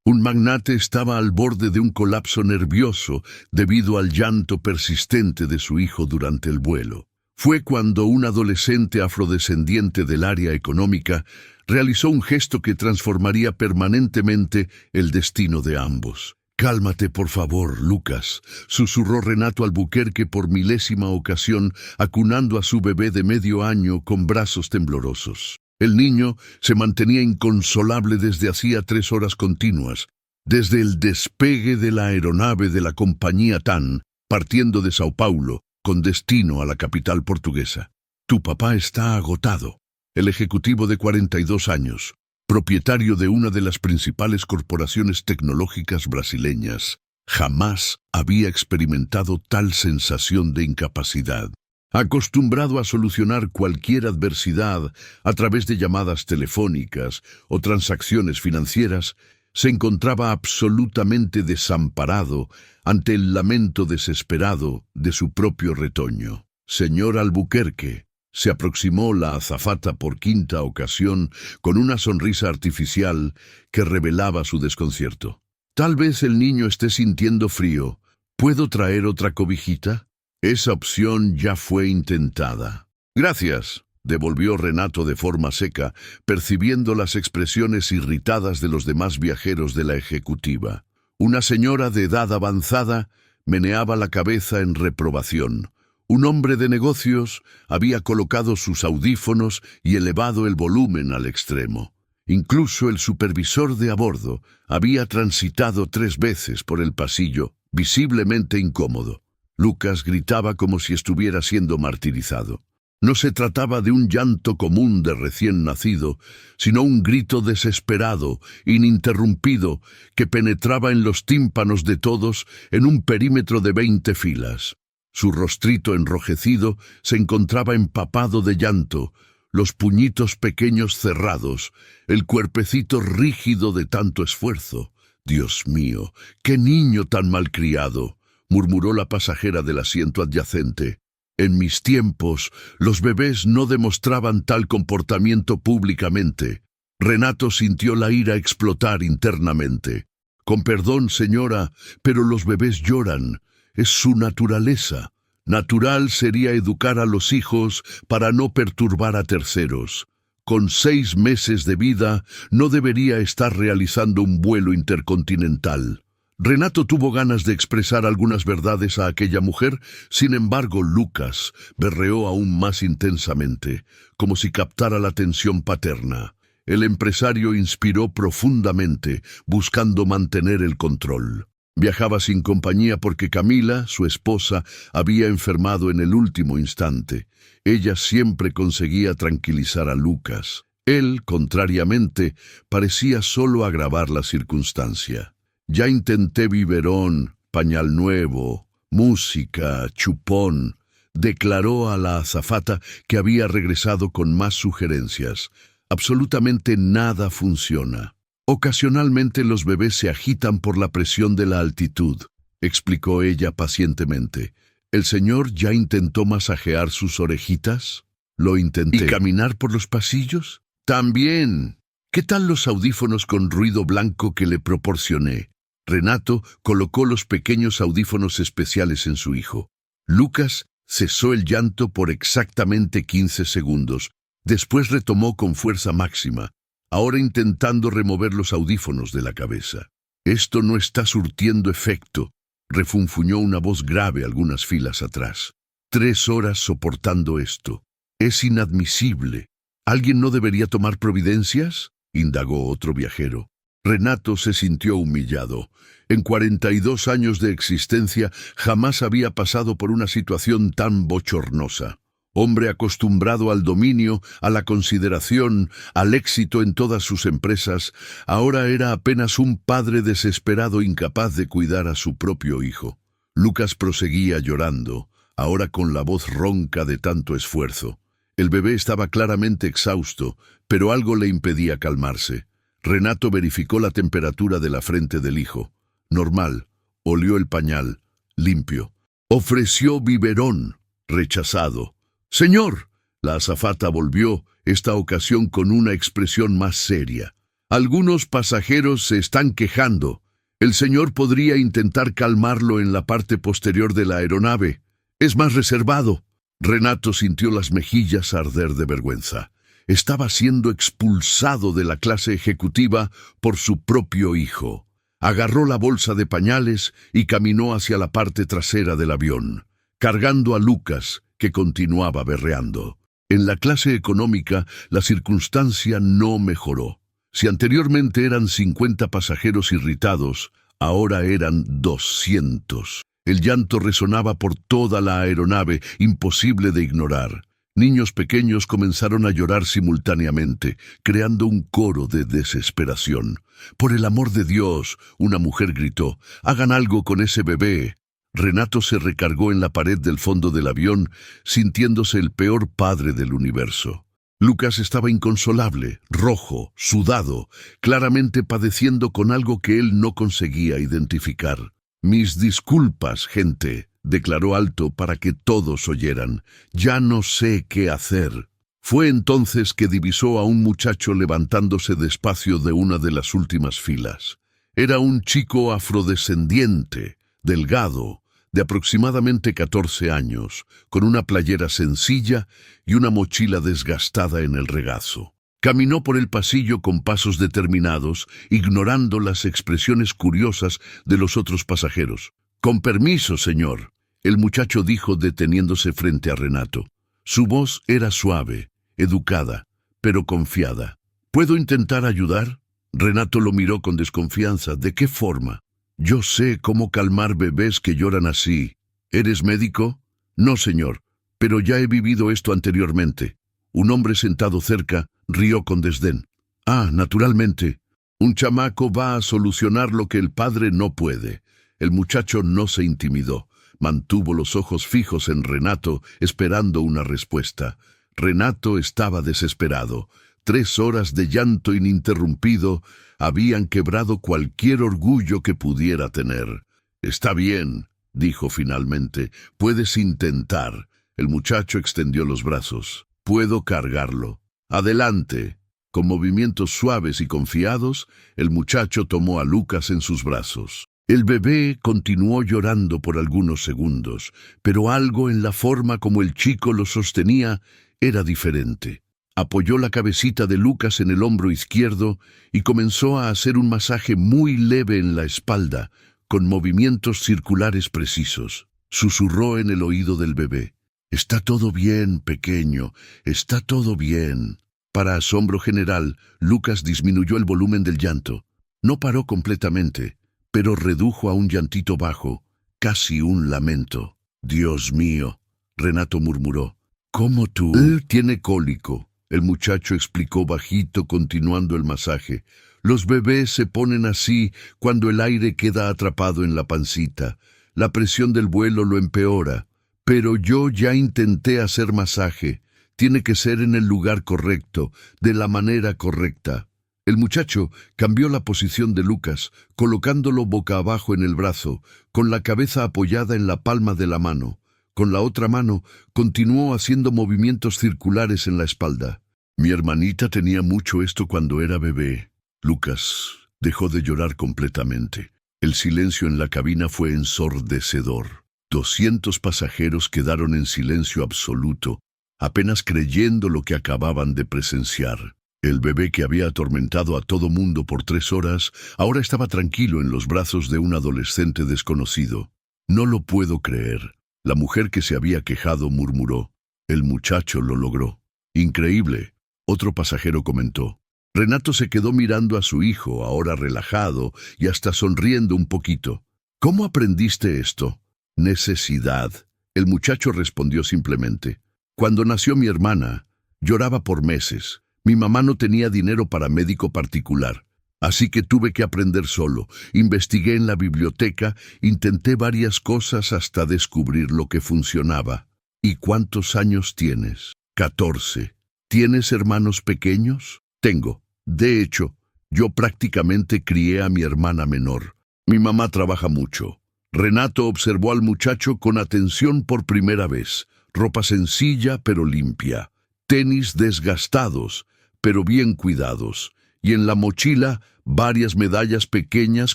Un magnate estaba al borde de un colapso nervioso debido al llanto persistente de su hijo durante el vuelo. Fue cuando un adolescente afrodescendiente del área económica realizó un gesto que transformaría permanentemente el destino de ambos. «Cálmate, por favor, Lucas», susurró Renato Albuquerque por milésima ocasión, acunando a su bebé de medio año con brazos temblorosos. El niño se mantenía inconsolable desde hacía 3 horas continuas, desde el despegue de la aeronave de la compañía TAN, partiendo de Sao Paulo, con destino a la capital portuguesa. «Tu papá está agotado». El ejecutivo de 42 años, propietario de una de las principales corporaciones tecnológicas brasileñas, jamás había experimentado tal sensación de incapacidad. Acostumbrado a solucionar cualquier adversidad a través de llamadas telefónicas o transacciones financieras, se encontraba absolutamente desamparado ante el lamento desesperado de su propio retoño. «Señor Albuquerque», se aproximó la azafata por 5ª ocasión con una sonrisa artificial que revelaba su desconcierto. «Tal vez el niño esté sintiendo frío. ¿Puedo traer otra cobijita?» Esa opción ya fue intentada. «Gracias», devolvió Renato de forma seca, percibiendo las expresiones irritadas de los demás viajeros de la ejecutiva. Una señora de edad avanzada meneaba la cabeza en reprobación. Un hombre de negocios había colocado sus audífonos y elevado el volumen al extremo. Incluso el supervisor de a bordo había transitado 3 veces por el pasillo, visiblemente incómodo. Lucas gritaba como si estuviera siendo martirizado. No se trataba de un llanto común de recién nacido, sino un grito desesperado, ininterrumpido, que penetraba en los tímpanos de todos en un perímetro de 20 filas. Su rostrito enrojecido se encontraba empapado de llanto, los puñitos pequeños cerrados, el cuerpecito rígido de tanto esfuerzo. «Dios mío, qué niño tan malcriado», murmuró la pasajera del asiento adyacente. «En mis tiempos, los bebés no demostraban tal comportamiento públicamente». Renato sintió la ira explotar internamente. «Con perdón, señora, pero los bebés lloran. Es su naturaleza. Natural sería educar a los hijos para no perturbar a terceros. Con 6 meses de vida, no debería estar realizando un vuelo intercontinental». Renato tuvo ganas de expresar algunas verdades a aquella mujer, sin embargo Lucas berreó aún más intensamente, como si captara la atención paterna. El empresario inspiró profundamente, buscando mantener el control. Viajaba sin compañía porque Camila, su esposa, había enfermado en el último instante. Ella siempre conseguía tranquilizar a Lucas. Él, contrariamente, parecía solo agravar la circunstancia. «Ya intenté biberón, pañal nuevo, música, chupón», declaró a la azafata, que había regresado con más sugerencias. «Absolutamente nada funciona. Ocasionalmente los bebés se agitan por la presión de la altitud», explicó ella pacientemente. «¿El señor ya intentó masajear sus orejitas?» «Lo intenté». «¿Y caminar por los pasillos?» «También». «¿Qué tal los audífonos con ruido blanco que le proporcioné?» Renato colocó los pequeños audífonos especiales en su hijo. Lucas cesó el llanto por exactamente 15 segundos. Después retomó con fuerza máxima, ahora intentando remover los audífonos de la cabeza. «Esto no está surtiendo efecto», refunfuñó una voz grave algunas filas atrás. «3 horas soportando esto. Es inadmisible. ¿Alguien no debería tomar providencias?», indagó otro viajero. Renato se sintió humillado. En 42 años de existencia jamás había pasado por una situación tan bochornosa. Hombre acostumbrado al dominio, a la consideración, al éxito en todas sus empresas, ahora era apenas un padre desesperado incapaz de cuidar a su propio hijo. Lucas proseguía llorando, ahora con la voz ronca de tanto esfuerzo. El bebé estaba claramente exhausto, pero algo le impedía calmarse. Renato verificó la temperatura de la frente del hijo. Normal. Olió el pañal. Limpio. Ofreció biberón. Rechazado. «Señor», la azafata volvió, esta ocasión con una expresión más seria. Algunos pasajeros se están quejando. El señor podría intentar calmarlo en la parte posterior de la aeronave. Es más reservado. Renato sintió las mejillas arder de vergüenza. Estaba siendo expulsado de la clase ejecutiva por su propio hijo. Agarró la bolsa de pañales y caminó hacia la parte trasera del avión, cargando a Lucas, que continuaba berreando. En la clase económica, la circunstancia no mejoró. Si anteriormente eran 50 pasajeros irritados, ahora eran 200. El llanto resonaba por toda la aeronave, imposible de ignorar. Niños pequeños comenzaron a llorar simultáneamente, creando un coro de desesperación. «Por el amor de Dios», una mujer gritó, «hagan algo con ese bebé». Renato se recargó en la pared del fondo del avión, sintiéndose el peor padre del universo. Lucas estaba inconsolable, rojo, sudado, claramente padeciendo con algo que él no conseguía identificar. «Mis disculpas, gente», declaró alto para que todos oyeran. «Ya no sé qué hacer». Fue entonces que divisó a un muchacho levantándose despacio de una de las últimas filas. Era un chico afrodescendiente, delgado, de aproximadamente 14 años, con una playera sencilla y una mochila desgastada en el regazo. Caminó por el pasillo con pasos determinados, ignorando las expresiones curiosas de los otros pasajeros. «Con permiso, señor», el muchacho dijo deteniéndose frente a Renato. Su voz era suave, educada, pero confiada. «¿Puedo intentar ayudar?» Renato lo miró con desconfianza. «¿De qué forma?» «Yo sé cómo calmar bebés que lloran así». «¿Eres médico?» «No, señor, pero ya he vivido esto anteriormente». Un hombre sentado cerca rió con desdén. «Ah, naturalmente. Un chamaco va a solucionar lo que el padre no puede». El muchacho no se intimidó. Mantuvo los ojos fijos en Renato, esperando una respuesta. Renato estaba desesperado. 3 horas de llanto ininterrumpido habían quebrado cualquier orgullo que pudiera tener. «Está bien», dijo finalmente. «Puedes intentar». El muchacho extendió los brazos. «Puedo cargarlo». «Adelante». Con movimientos suaves y confiados, el muchacho tomó a Lucas en sus brazos. El bebé continuó llorando por algunos segundos, pero algo en la forma como el chico lo sostenía era diferente. Apoyó la cabecita de Lucas en el hombro izquierdo y comenzó a hacer un masaje muy leve en la espalda, con movimientos circulares precisos. Susurró en el oído del bebé. «Está todo bien, pequeño, está todo bien». Para asombro general, Lucas disminuyó el volumen del llanto. No paró completamente, pero redujo a un llantito bajo, casi un lamento. «Dios mío», Renato murmuró. «¿Cómo tú?» «Él tiene cólico», el muchacho explicó bajito, continuando el masaje. «Los bebés se ponen así cuando el aire queda atrapado en la pancita. La presión del vuelo lo empeora. Pero yo ya intenté hacer masaje. Tiene que ser en el lugar correcto, de la manera correcta». El muchacho cambió la posición de Lucas, colocándolo boca abajo en el brazo, con la cabeza apoyada en la palma de la mano. Con la otra mano, continuó haciendo movimientos circulares en la espalda. «Mi hermanita tenía mucho esto cuando era bebé». Lucas dejó de llorar completamente. El silencio en la cabina fue ensordecedor. 200 pasajeros quedaron en silencio absoluto, apenas creyendo lo que acababan de presenciar. El bebé que había atormentado a todo mundo por 3 horas, ahora estaba tranquilo en los brazos de un adolescente desconocido. «No lo puedo creer», la mujer que se había quejado murmuró. «El muchacho lo logró». «Increíble», otro pasajero comentó. Renato se quedó mirando a su hijo, ahora relajado y hasta sonriendo un poquito. «¿Cómo aprendiste esto?» «Necesidad», el muchacho respondió simplemente. «Cuando nació mi hermana, lloraba por meses. Mi mamá no tenía dinero para médico particular, así que tuve que aprender solo. Investigué en la biblioteca, intenté varias cosas hasta descubrir lo que funcionaba». «¿Y cuántos años tienes?» 14. «¿Tienes hermanos pequeños?» «Tengo. De hecho, yo prácticamente crié a mi hermana menor. Mi mamá trabaja mucho». Renato observó al muchacho con atención por primera vez. Ropa sencilla pero limpia. Tenis desgastados, pero bien cuidados, y en la mochila varias medallas pequeñas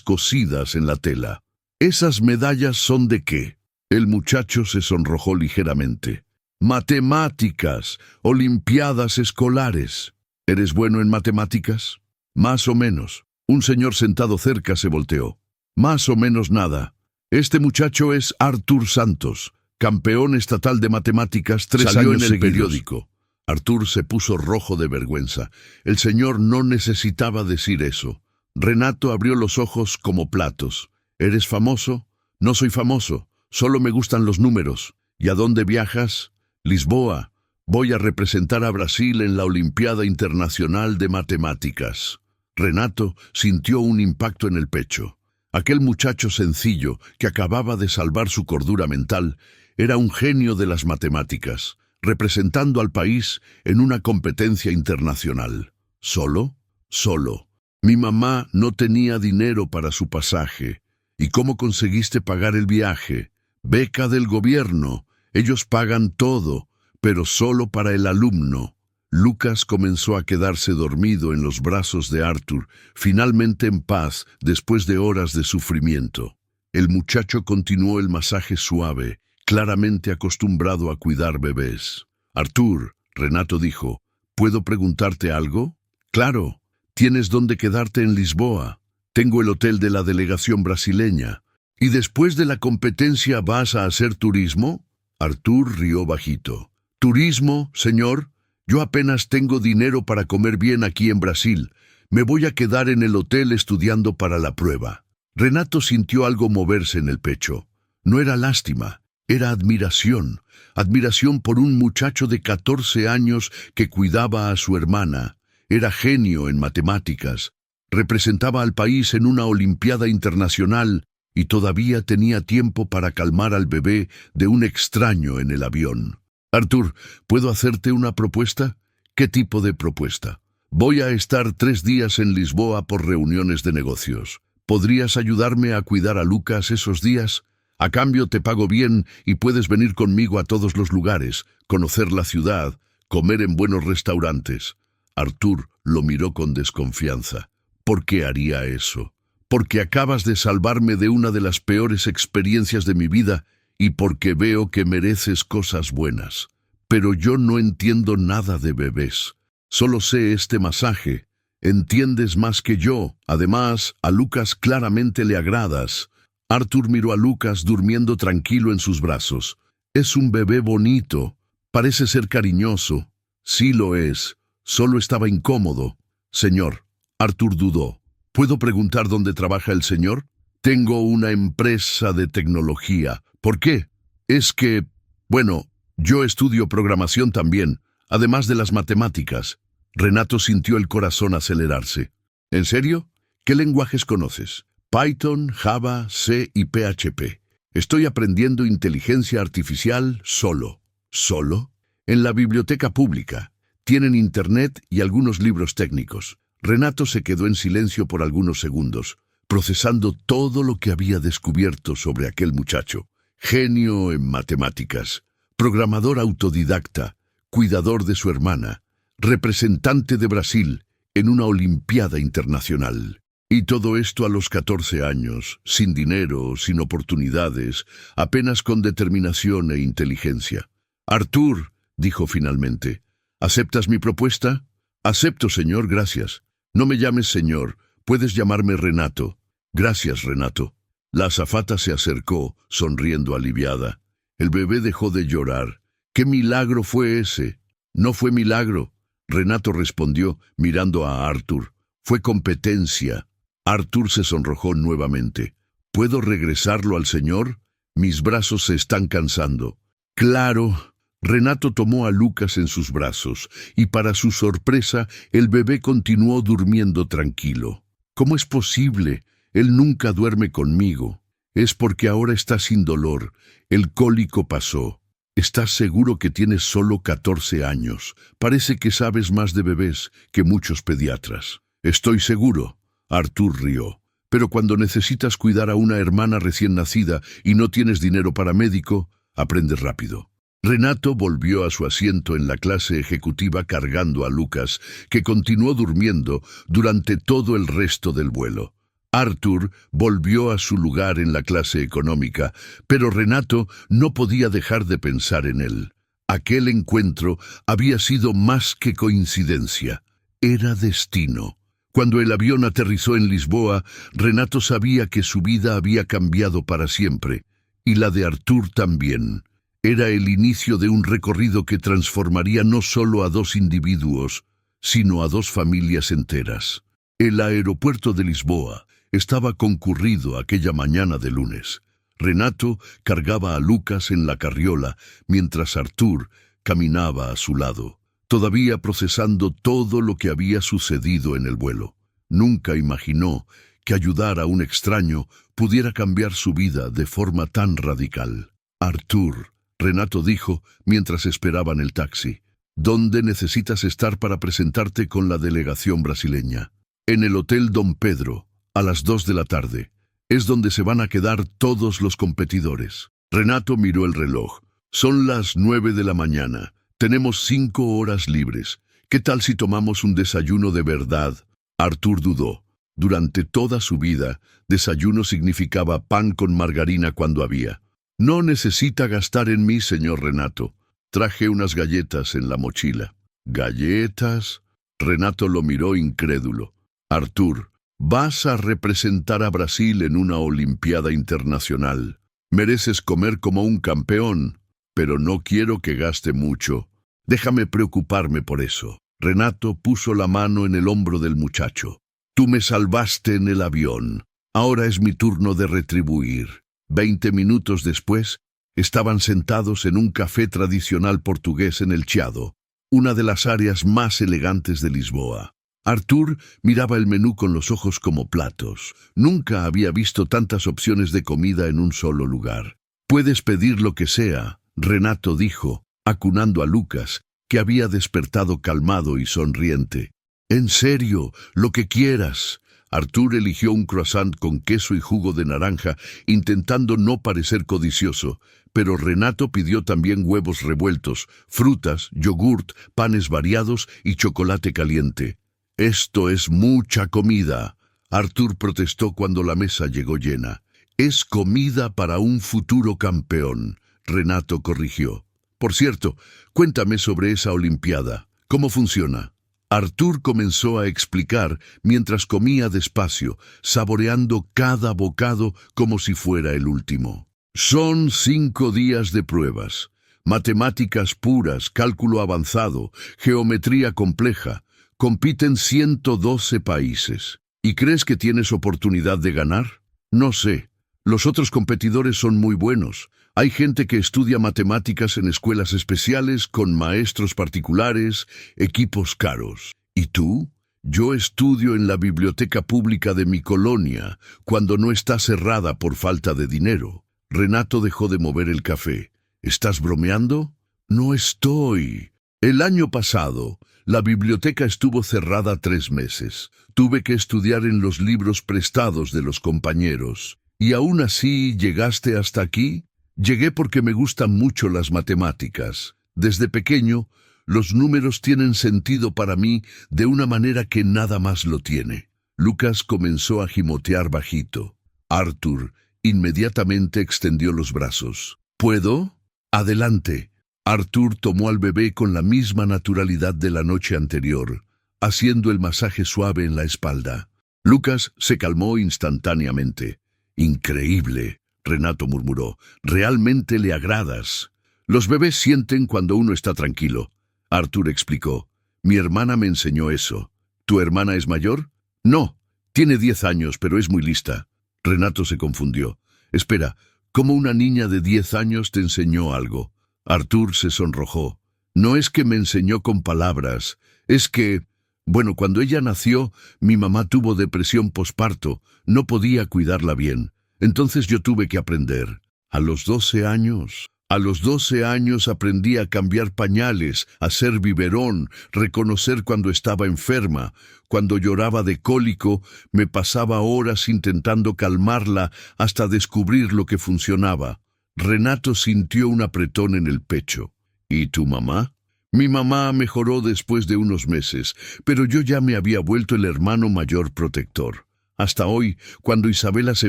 cosidas en la tela. ¿Esas medallas son de qué? El muchacho se sonrojó ligeramente. Matemáticas, olimpiadas escolares. ¿Eres bueno en matemáticas? Más o menos. Un señor sentado cerca se volteó. Más o menos nada. Este muchacho es Arthur Santos, campeón estatal de matemáticas 3 Salió años en el seguidos. periódico. Arthur se puso rojo de vergüenza. El señor no necesitaba decir eso. Renato abrió los ojos como platos. ¿Eres famoso? No soy famoso. Solo me gustan los números. ¿Y a dónde viajas? Lisboa. Voy a representar a Brasil en la Olimpiada Internacional de Matemáticas. Renato sintió un impacto en el pecho. Aquel muchacho sencillo que acababa de salvar su cordura mental era un genio de las matemáticas, representando al país en una competencia internacional. ¿Solo? Solo. Mi mamá no tenía dinero para su pasaje. ¿Y cómo conseguiste pagar el viaje? Beca del gobierno. Ellos pagan todo, pero solo para el alumno. Lucas comenzó a quedarse dormido en los brazos de Arthur, finalmente en paz después de horas de sufrimiento. El muchacho continuó el masaje suave, claramente acostumbrado a cuidar bebés. Arthur, Renato dijo, ¿puedo preguntarte algo? Claro, tienes dónde quedarte en Lisboa. Tengo el hotel de la delegación brasileña. ¿Y después de la competencia vas a hacer turismo? Arthur rió bajito. ¿Turismo, señor? Yo apenas tengo dinero para comer bien aquí en Brasil. Me voy a quedar en el hotel estudiando para la prueba. Renato sintió algo moverse en el pecho. No era lástima, era admiración. Admiración por un muchacho de 14 años que cuidaba a su hermana. Era genio en matemáticas. Representaba al país en una olimpiada internacional y todavía tenía tiempo para calmar al bebé de un extraño en el avión. Arthur, ¿puedo hacerte una propuesta? ¿Qué tipo de propuesta? Voy a estar 3 días en Lisboa por reuniones de negocios. ¿Podrías ayudarme a cuidar a Lucas esos días? A cambio te pago bien y puedes venir conmigo a todos los lugares, conocer la ciudad, comer en buenos restaurantes. Arthur lo miró con desconfianza. ¿Por qué haría eso? Porque acabas de salvarme de una de las peores experiencias de mi vida y porque veo que mereces cosas buenas. Pero yo no entiendo nada de bebés. Solo sé este masaje. Entiendes más que yo. Además, a Lucas claramente le agradas. Arthur miró a Lucas durmiendo tranquilo en sus brazos. Es un bebé bonito. Parece ser cariñoso. Sí lo es. Solo estaba incómodo. Señor, Arthur dudó. ¿Puedo preguntar dónde trabaja el señor? Tengo una empresa de tecnología. ¿Por qué? Es que, bueno, yo estudio programación también, además de las matemáticas. Renato sintió el corazón acelerarse. ¿En serio? ¿Qué lenguajes conoces? Python, Java, C y PHP. Estoy aprendiendo inteligencia artificial solo. ¿Solo? En la biblioteca pública. Tienen internet y algunos libros técnicos. Renato se quedó en silencio por algunos segundos, procesando todo lo que había descubierto sobre aquel muchacho. Genio en matemáticas, programador autodidacta, cuidador de su hermana, representante de Brasil en una olimpiada internacional. Y todo esto a los 14 años, sin dinero, sin oportunidades, apenas con determinación e inteligencia. Arthur, dijo finalmente, ¿aceptas mi propuesta? Acepto, señor, gracias. No me llames señor, puedes llamarme Renato. Gracias, Renato. La azafata se acercó, sonriendo aliviada. El bebé dejó de llorar. ¿Qué milagro fue ese? No fue milagro, Renato respondió, mirando a Arthur. Fue competencia. Arthur se sonrojó nuevamente. ¿Puedo regresarlo al señor? Mis brazos se están cansando. Claro. Renato tomó a Lucas en sus brazos, y para su sorpresa, el bebé continuó durmiendo tranquilo. ¿Cómo es posible? Él nunca duerme conmigo. Es porque ahora está sin dolor. El cólico pasó. ¿Estás seguro que tienes solo 14 años? Parece que sabes más de bebés que muchos pediatras. Estoy seguro. Arthur rió. Pero cuando necesitas cuidar a una hermana recién nacida y no tienes dinero para médico, aprendes rápido. Renato volvió a su asiento en la clase ejecutiva cargando a Lucas, que continuó durmiendo durante todo el resto del vuelo. Arthur volvió a su lugar en la clase económica, pero Renato no podía dejar de pensar en él. Aquel encuentro había sido más que coincidencia, era destino. Cuando el avión aterrizó en Lisboa, Renato sabía que su vida había cambiado para siempre, y la de Arthur también. Era el inicio de un recorrido que transformaría no solo a dos individuos, sino a dos familias enteras. El aeropuerto de Lisboa estaba concurrido aquella mañana de lunes. Renato cargaba a Lucas en la carriola, mientras Arthur caminaba a su lado, todavía procesando todo lo que había sucedido en el vuelo. Nunca imaginó que ayudar a un extraño pudiera cambiar su vida de forma tan radical. Arthur, Renato dijo mientras esperaban el taxi, ¿dónde necesitas estar para presentarte con la delegación brasileña? En el Hotel Dom Pedro, a las 2 de la tarde. Es donde se van a quedar todos los competidores. Renato miró el reloj. Son las 9 de la mañana. Tenemos 5 horas libres. ¿Qué tal si tomamos un desayuno de verdad? Arthur dudó. Durante toda su vida, desayuno significaba pan con margarina cuando había. No necesita gastar en mí, señor Renato. Traje unas galletas en la mochila. ¿Galletas? Renato lo miró incrédulo. Arthur, vas a representar a Brasil en una Olimpiada Internacional. Mereces comer como un campeón, pero no quiero que gaste mucho. Déjame preocuparme por eso. Renato puso la mano en el hombro del muchacho. Tú me salvaste en el avión. Ahora es mi turno de retribuir. 20 minutos después, estaban sentados en un café tradicional portugués en El Chiado, una de las áreas más elegantes de Lisboa. Arthur miraba el menú con los ojos como platos. Nunca había visto tantas opciones de comida en un solo lugar. Puedes pedir lo que sea, Renato dijo, acunando a Lucas, que había despertado calmado y sonriente. En serio, lo que quieras. Arthur eligió un croissant con queso y jugo de naranja, intentando no parecer codicioso, pero Renato pidió también huevos revueltos, frutas, yogurt, panes variados y chocolate caliente. Esto es mucha comida. Arthur protestó cuando la mesa llegó llena. Es comida para un futuro campeón, Renato corrigió. Por cierto, cuéntame sobre esa Olimpiada. ¿Cómo funciona? Arthur comenzó a explicar mientras comía despacio, saboreando cada bocado como si fuera el último. Son 5 días de pruebas. Matemáticas puras, cálculo avanzado, geometría compleja. Compiten 112 países. ¿Y crees que tienes oportunidad de ganar? No sé. Los otros competidores son muy buenos. Hay gente que estudia matemáticas en escuelas especiales, con maestros particulares, equipos caros. ¿Y tú? Yo estudio en la biblioteca pública de mi colonia, cuando no está cerrada por falta de dinero. Renato dejó de mover el café. ¿Estás bromeando? No estoy. El año pasado, la biblioteca estuvo cerrada 3 meses. Tuve que estudiar en los libros prestados de los compañeros. ¿Y aún así llegaste hasta aquí? Llegué porque me gustan mucho las matemáticas. Desde pequeño, los números tienen sentido para mí de una manera que nada más lo tiene. Lucas comenzó a gimotear bajito. Arthur inmediatamente extendió los brazos. ¿Puedo? Adelante. Arthur tomó al bebé con la misma naturalidad de la noche anterior, haciendo el masaje suave en la espalda. Lucas se calmó instantáneamente. Increíble, Renato murmuró. Realmente le agradas. Los bebés sienten cuando uno está tranquilo. Arthur explicó. Mi hermana me enseñó eso. ¿Tu hermana es mayor? No, tiene 10 años, pero es muy lista. Renato se confundió. Espera, ¿cómo una niña de 10 años te enseñó algo? Arthur se sonrojó. No es que me enseñó con palabras, es que... Bueno, cuando ella nació, mi mamá tuvo depresión posparto, no podía cuidarla bien. Entonces yo tuve que aprender. A los 12 años aprendí a cambiar pañales, a hacer biberón, reconocer cuando estaba enferma. Cuando lloraba de cólico, me pasaba horas intentando calmarla hasta descubrir lo que funcionaba. Renato sintió un apretón en el pecho. ¿Y tu mamá? Mi mamá mejoró después de unos meses, pero yo ya me había vuelto el hermano mayor protector. Hasta hoy, cuando Isabela se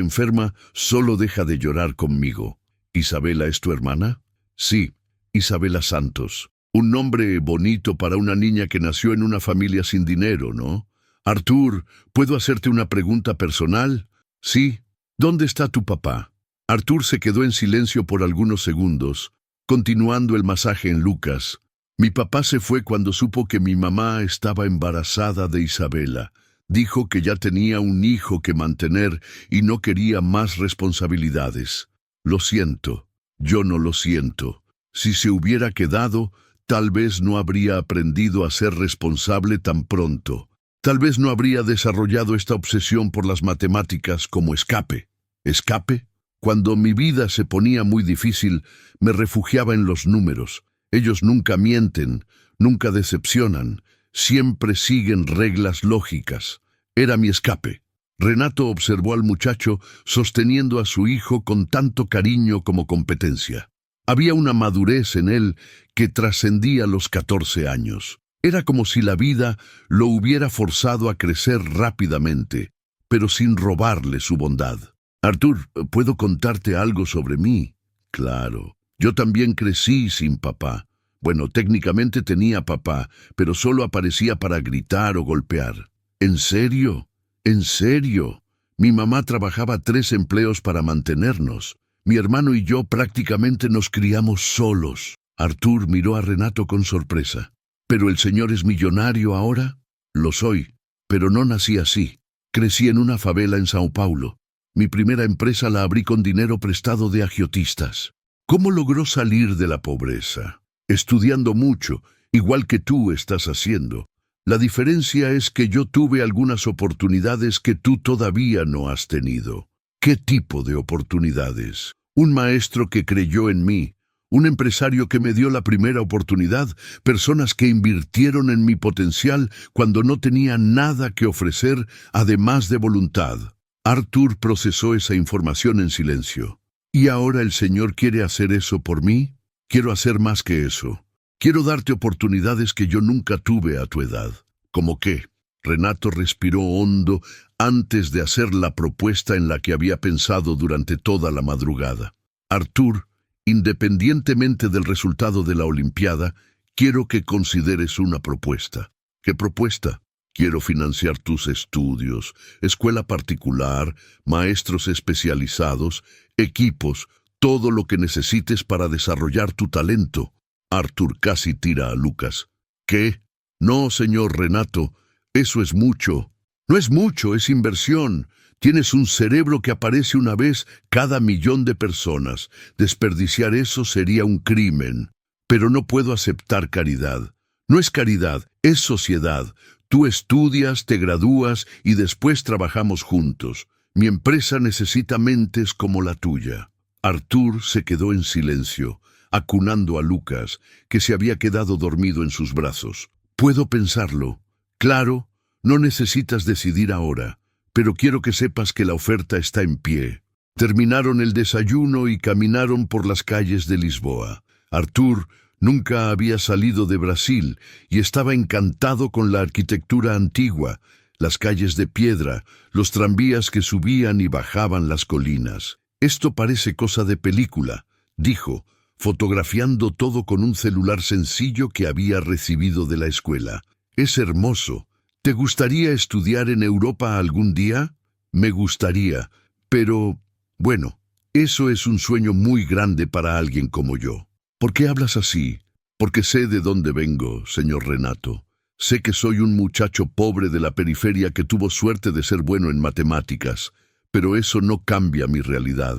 enferma, solo deja de llorar conmigo. ¿Isabela es tu hermana? Sí, Isabela Santos. Un nombre bonito para una niña que nació en una familia sin dinero, ¿no? Artur, ¿puedo hacerte una pregunta personal? Sí. ¿Dónde está tu papá? Artur se quedó en silencio por algunos segundos, continuando el masaje en Lucas. Mi papá se fue cuando supo que mi mamá estaba embarazada de Isabela. Dijo que ya tenía un hijo que mantener y no quería más responsabilidades. Lo siento, yo no lo siento. Si se hubiera quedado, tal vez no habría aprendido a ser responsable tan pronto. Tal vez no habría desarrollado esta obsesión por las matemáticas como escape. ¿Escape? Cuando mi vida se ponía muy difícil, me refugiaba en los números. Ellos nunca mienten, nunca decepcionan, siempre siguen reglas lógicas. Era mi escape. Renato observó al muchacho sosteniendo a su hijo con tanto cariño como competencia. Había una madurez en él que trascendía los 14 años. Era como si la vida lo hubiera forzado a crecer rápidamente, pero sin robarle su bondad. Artur, ¿puedo contarte algo sobre mí? Claro. Yo también crecí sin papá. Bueno, técnicamente tenía papá, pero solo aparecía para gritar o golpear. ¿En serio? ¿En serio? Mi mamá trabajaba 3 empleos para mantenernos. Mi hermano y yo prácticamente nos criamos solos. Artur miró a Renato con sorpresa. ¿Pero el señor es millonario ahora? Lo soy, pero no nací así. Crecí en una favela en Sao Paulo. Mi primera empresa la abrí con dinero prestado de agiotistas. ¿Cómo logró salir de la pobreza? Estudiando mucho, igual que tú estás haciendo. La diferencia es que yo tuve algunas oportunidades que tú todavía no has tenido. ¿Qué tipo de oportunidades? Un maestro que creyó en mí, un empresario que me dio la primera oportunidad, personas que invirtieron en mi potencial cuando no tenía nada que ofrecer, además de voluntad. Artur procesó esa información en silencio. ¿Y ahora el Señor quiere hacer eso por mí? Quiero hacer más que eso. Quiero darte oportunidades que yo nunca tuve a tu edad. ¿Cómo qué? Renato respiró hondo antes de hacer la propuesta en la que había pensado durante toda la madrugada. Artur, independientemente del resultado de la Olimpiada, quiero que consideres una propuesta. ¿Qué propuesta? Quiero financiar tus estudios, escuela particular, maestros especializados, equipos, todo lo que necesites para desarrollar tu talento. Artur casi tira a Lucas. ¿Qué? No, señor Renato, eso es mucho. No es mucho, es inversión. Tienes un cerebro que aparece una vez cada 1.000.000 de personas. Desperdiciar eso sería un crimen. Pero no puedo aceptar caridad. No es caridad, es sociedad. Tú estudias, te gradúas y después trabajamos juntos. Mi empresa necesita mentes como la tuya. Artur se quedó en silencio, acunando a Lucas, que se había quedado dormido en sus brazos. Puedo pensarlo. Claro, no necesitas decidir ahora, pero quiero que sepas que la oferta está en pie. Terminaron el desayuno y caminaron por las calles de Lisboa. Artur nunca había salido de Brasil y estaba encantado con la arquitectura antigua, las calles de piedra, los tranvías que subían y bajaban las colinas. Esto parece cosa de película, dijo, fotografiando todo con un celular sencillo que había recibido de la escuela. Es hermoso. ¿Te gustaría estudiar en Europa algún día? Me gustaría, pero, bueno, eso es un sueño muy grande para alguien como yo. ¿Por qué hablas así? Porque sé de dónde vengo, señor Renato. Sé que soy un muchacho pobre de la periferia que tuvo suerte de ser bueno en matemáticas, pero eso no cambia mi realidad.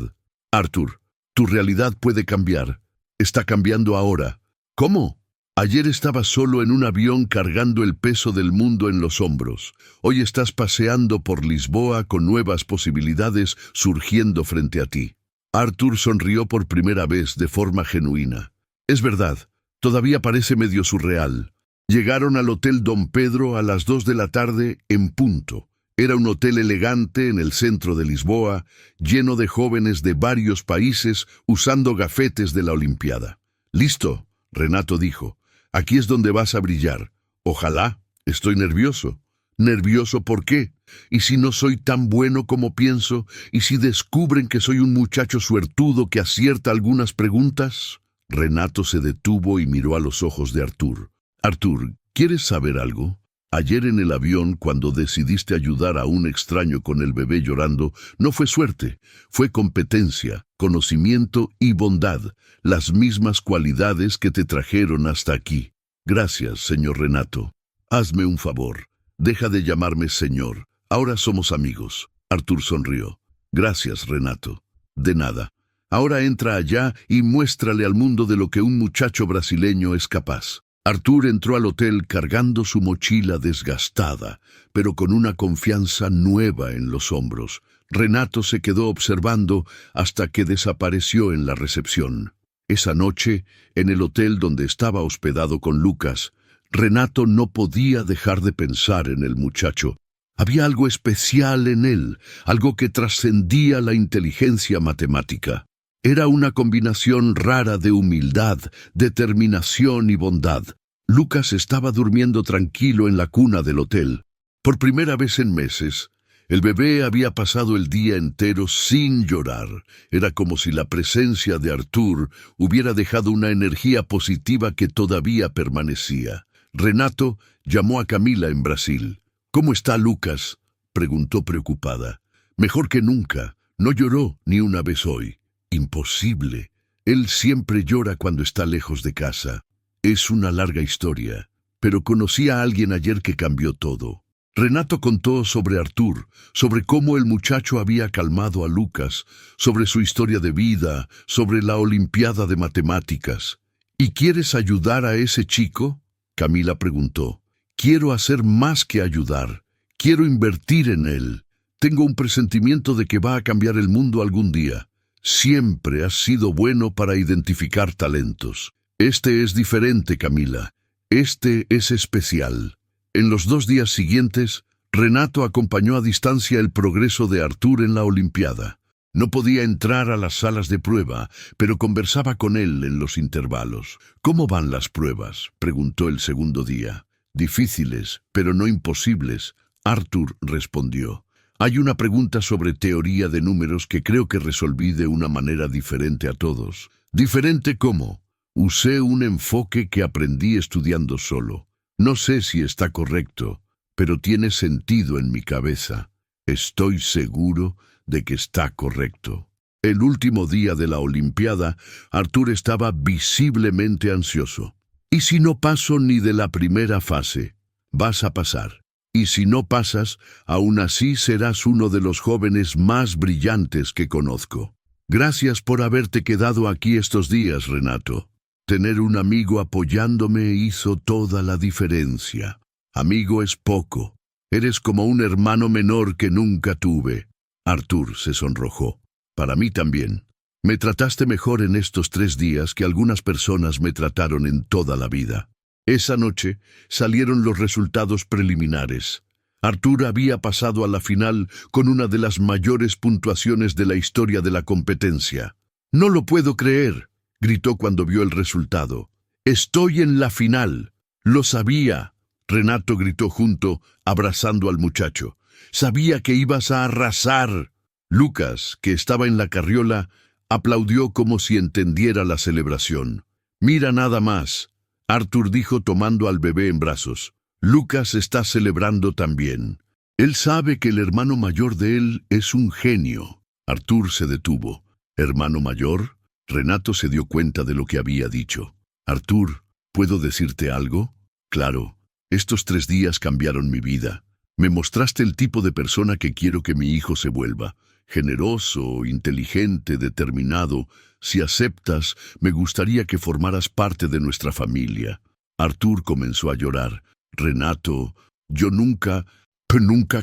Artur, tu realidad puede cambiar. Está cambiando ahora. ¿Cómo? Ayer estabas solo en un avión cargando el peso del mundo en los hombros. Hoy estás paseando por Lisboa con nuevas posibilidades surgiendo frente a ti. Artur sonrió por primera vez de forma genuina. Es verdad, todavía parece medio surreal. Llegaron al Hotel Dom Pedro a las 2 de la tarde en punto. Era un hotel elegante en el centro de Lisboa, lleno de jóvenes de varios países usando gafetes de la Olimpiada. Listo, Renato dijo, aquí es donde vas a brillar. Ojalá. Estoy nervioso. ¿Nervioso por qué? ¿Y si no soy tan bueno como pienso? ¿Y si descubren que soy un muchacho suertudo que acierta algunas preguntas? Renato se detuvo y miró a los ojos de Artur. Artur, ¿quieres saber algo? Ayer en el avión, cuando decidiste ayudar a un extraño con el bebé llorando, no fue suerte, fue competencia, conocimiento y bondad, las mismas cualidades que te trajeron hasta aquí. Gracias, señor Renato. Hazme un favor. Deja de llamarme señor. Ahora somos amigos. Artur sonrió. Gracias, Renato. De nada. Ahora entra allá y muéstrale al mundo de lo que un muchacho brasileño es capaz. Artur entró al hotel cargando su mochila desgastada, pero con una confianza nueva en los hombros. Renato se quedó observando hasta que desapareció en la recepción. Esa noche, en el hotel donde estaba hospedado con Lucas, Renato no podía dejar de pensar en el muchacho. Había algo especial en él, algo que trascendía la inteligencia matemática. Era una combinación rara de humildad, determinación y bondad. Lucas estaba durmiendo tranquilo en la cuna del hotel. Por primera vez en meses, el bebé había pasado el día entero sin llorar. Era como si la presencia de Artur hubiera dejado una energía positiva que todavía permanecía. Renato llamó a Camila en Brasil. «¿Cómo está Lucas?», preguntó preocupada. «Mejor que nunca. No lloró ni una vez hoy». «Imposible. Él siempre llora cuando está lejos de casa». Es una larga historia, pero conocí a alguien ayer que cambió todo. Renato contó sobre Artur, sobre cómo el muchacho había calmado a Lucas, sobre su historia de vida, sobre la Olimpiada de Matemáticas. «¿Y quieres ayudar a ese chico?», Camila preguntó. «Quiero hacer más que ayudar. Quiero invertir en él. Tengo un presentimiento de que va a cambiar el mundo algún día. Siempre has sido bueno para identificar talentos. Este es diferente, Camila. Este es especial». En los 2 días siguientes, Renato acompañó a distancia el progreso de Artur en la Olimpiada. No podía entrar a las salas de prueba, pero conversaba con él en los intervalos. «¿Cómo van las pruebas?», preguntó el segundo día. «Difíciles, pero no imposibles», Artur respondió. «Hay una pregunta sobre teoría de números que creo que resolví de una manera diferente a todos». «¿Diferente cómo?». «Usé un enfoque que aprendí estudiando solo. No sé si está correcto, pero tiene sentido en mi cabeza. Estoy seguro de que está correcto». El último día de la Olimpiada, Artur estaba visiblemente ansioso. «¿Y si no paso ni de la primera fase?». «Vas a pasar. Y si no pasas, aún así serás uno de los jóvenes más brillantes que conozco». «Gracias por haberte quedado aquí estos días, Renato. Tener un amigo apoyándome hizo toda la diferencia. Amigo es poco. Eres como un hermano menor que nunca tuve». Artur se sonrojó. «Para mí también. Me trataste mejor en estos 3 días que algunas personas me trataron en toda la vida». Esa noche salieron los resultados preliminares. Artur había pasado a la final con una de las mayores puntuaciones de la historia de la competencia. «No lo puedo creer», gritó cuando vio el resultado. «Estoy en la final». «Lo sabía», Renato gritó junto, abrazando al muchacho. «Sabía que ibas a arrasar». Lucas, que estaba en la carriola, aplaudió como si entendiera la celebración. «Mira nada más», Artur dijo tomando al bebé en brazos. «Lucas está celebrando también. Él sabe que el hermano mayor de él es un genio». Artur se detuvo. «¿Hermano mayor?». Renato se dio cuenta de lo que había dicho. «Artur, ¿puedo decirte algo?». «Claro, estos 3 días cambiaron mi vida. Me mostraste el tipo de persona que quiero que mi hijo se vuelva. Generoso, inteligente, determinado. Si aceptas, me gustaría que formaras parte de nuestra familia». Artur comenzó a llorar. «Renato, yo nunca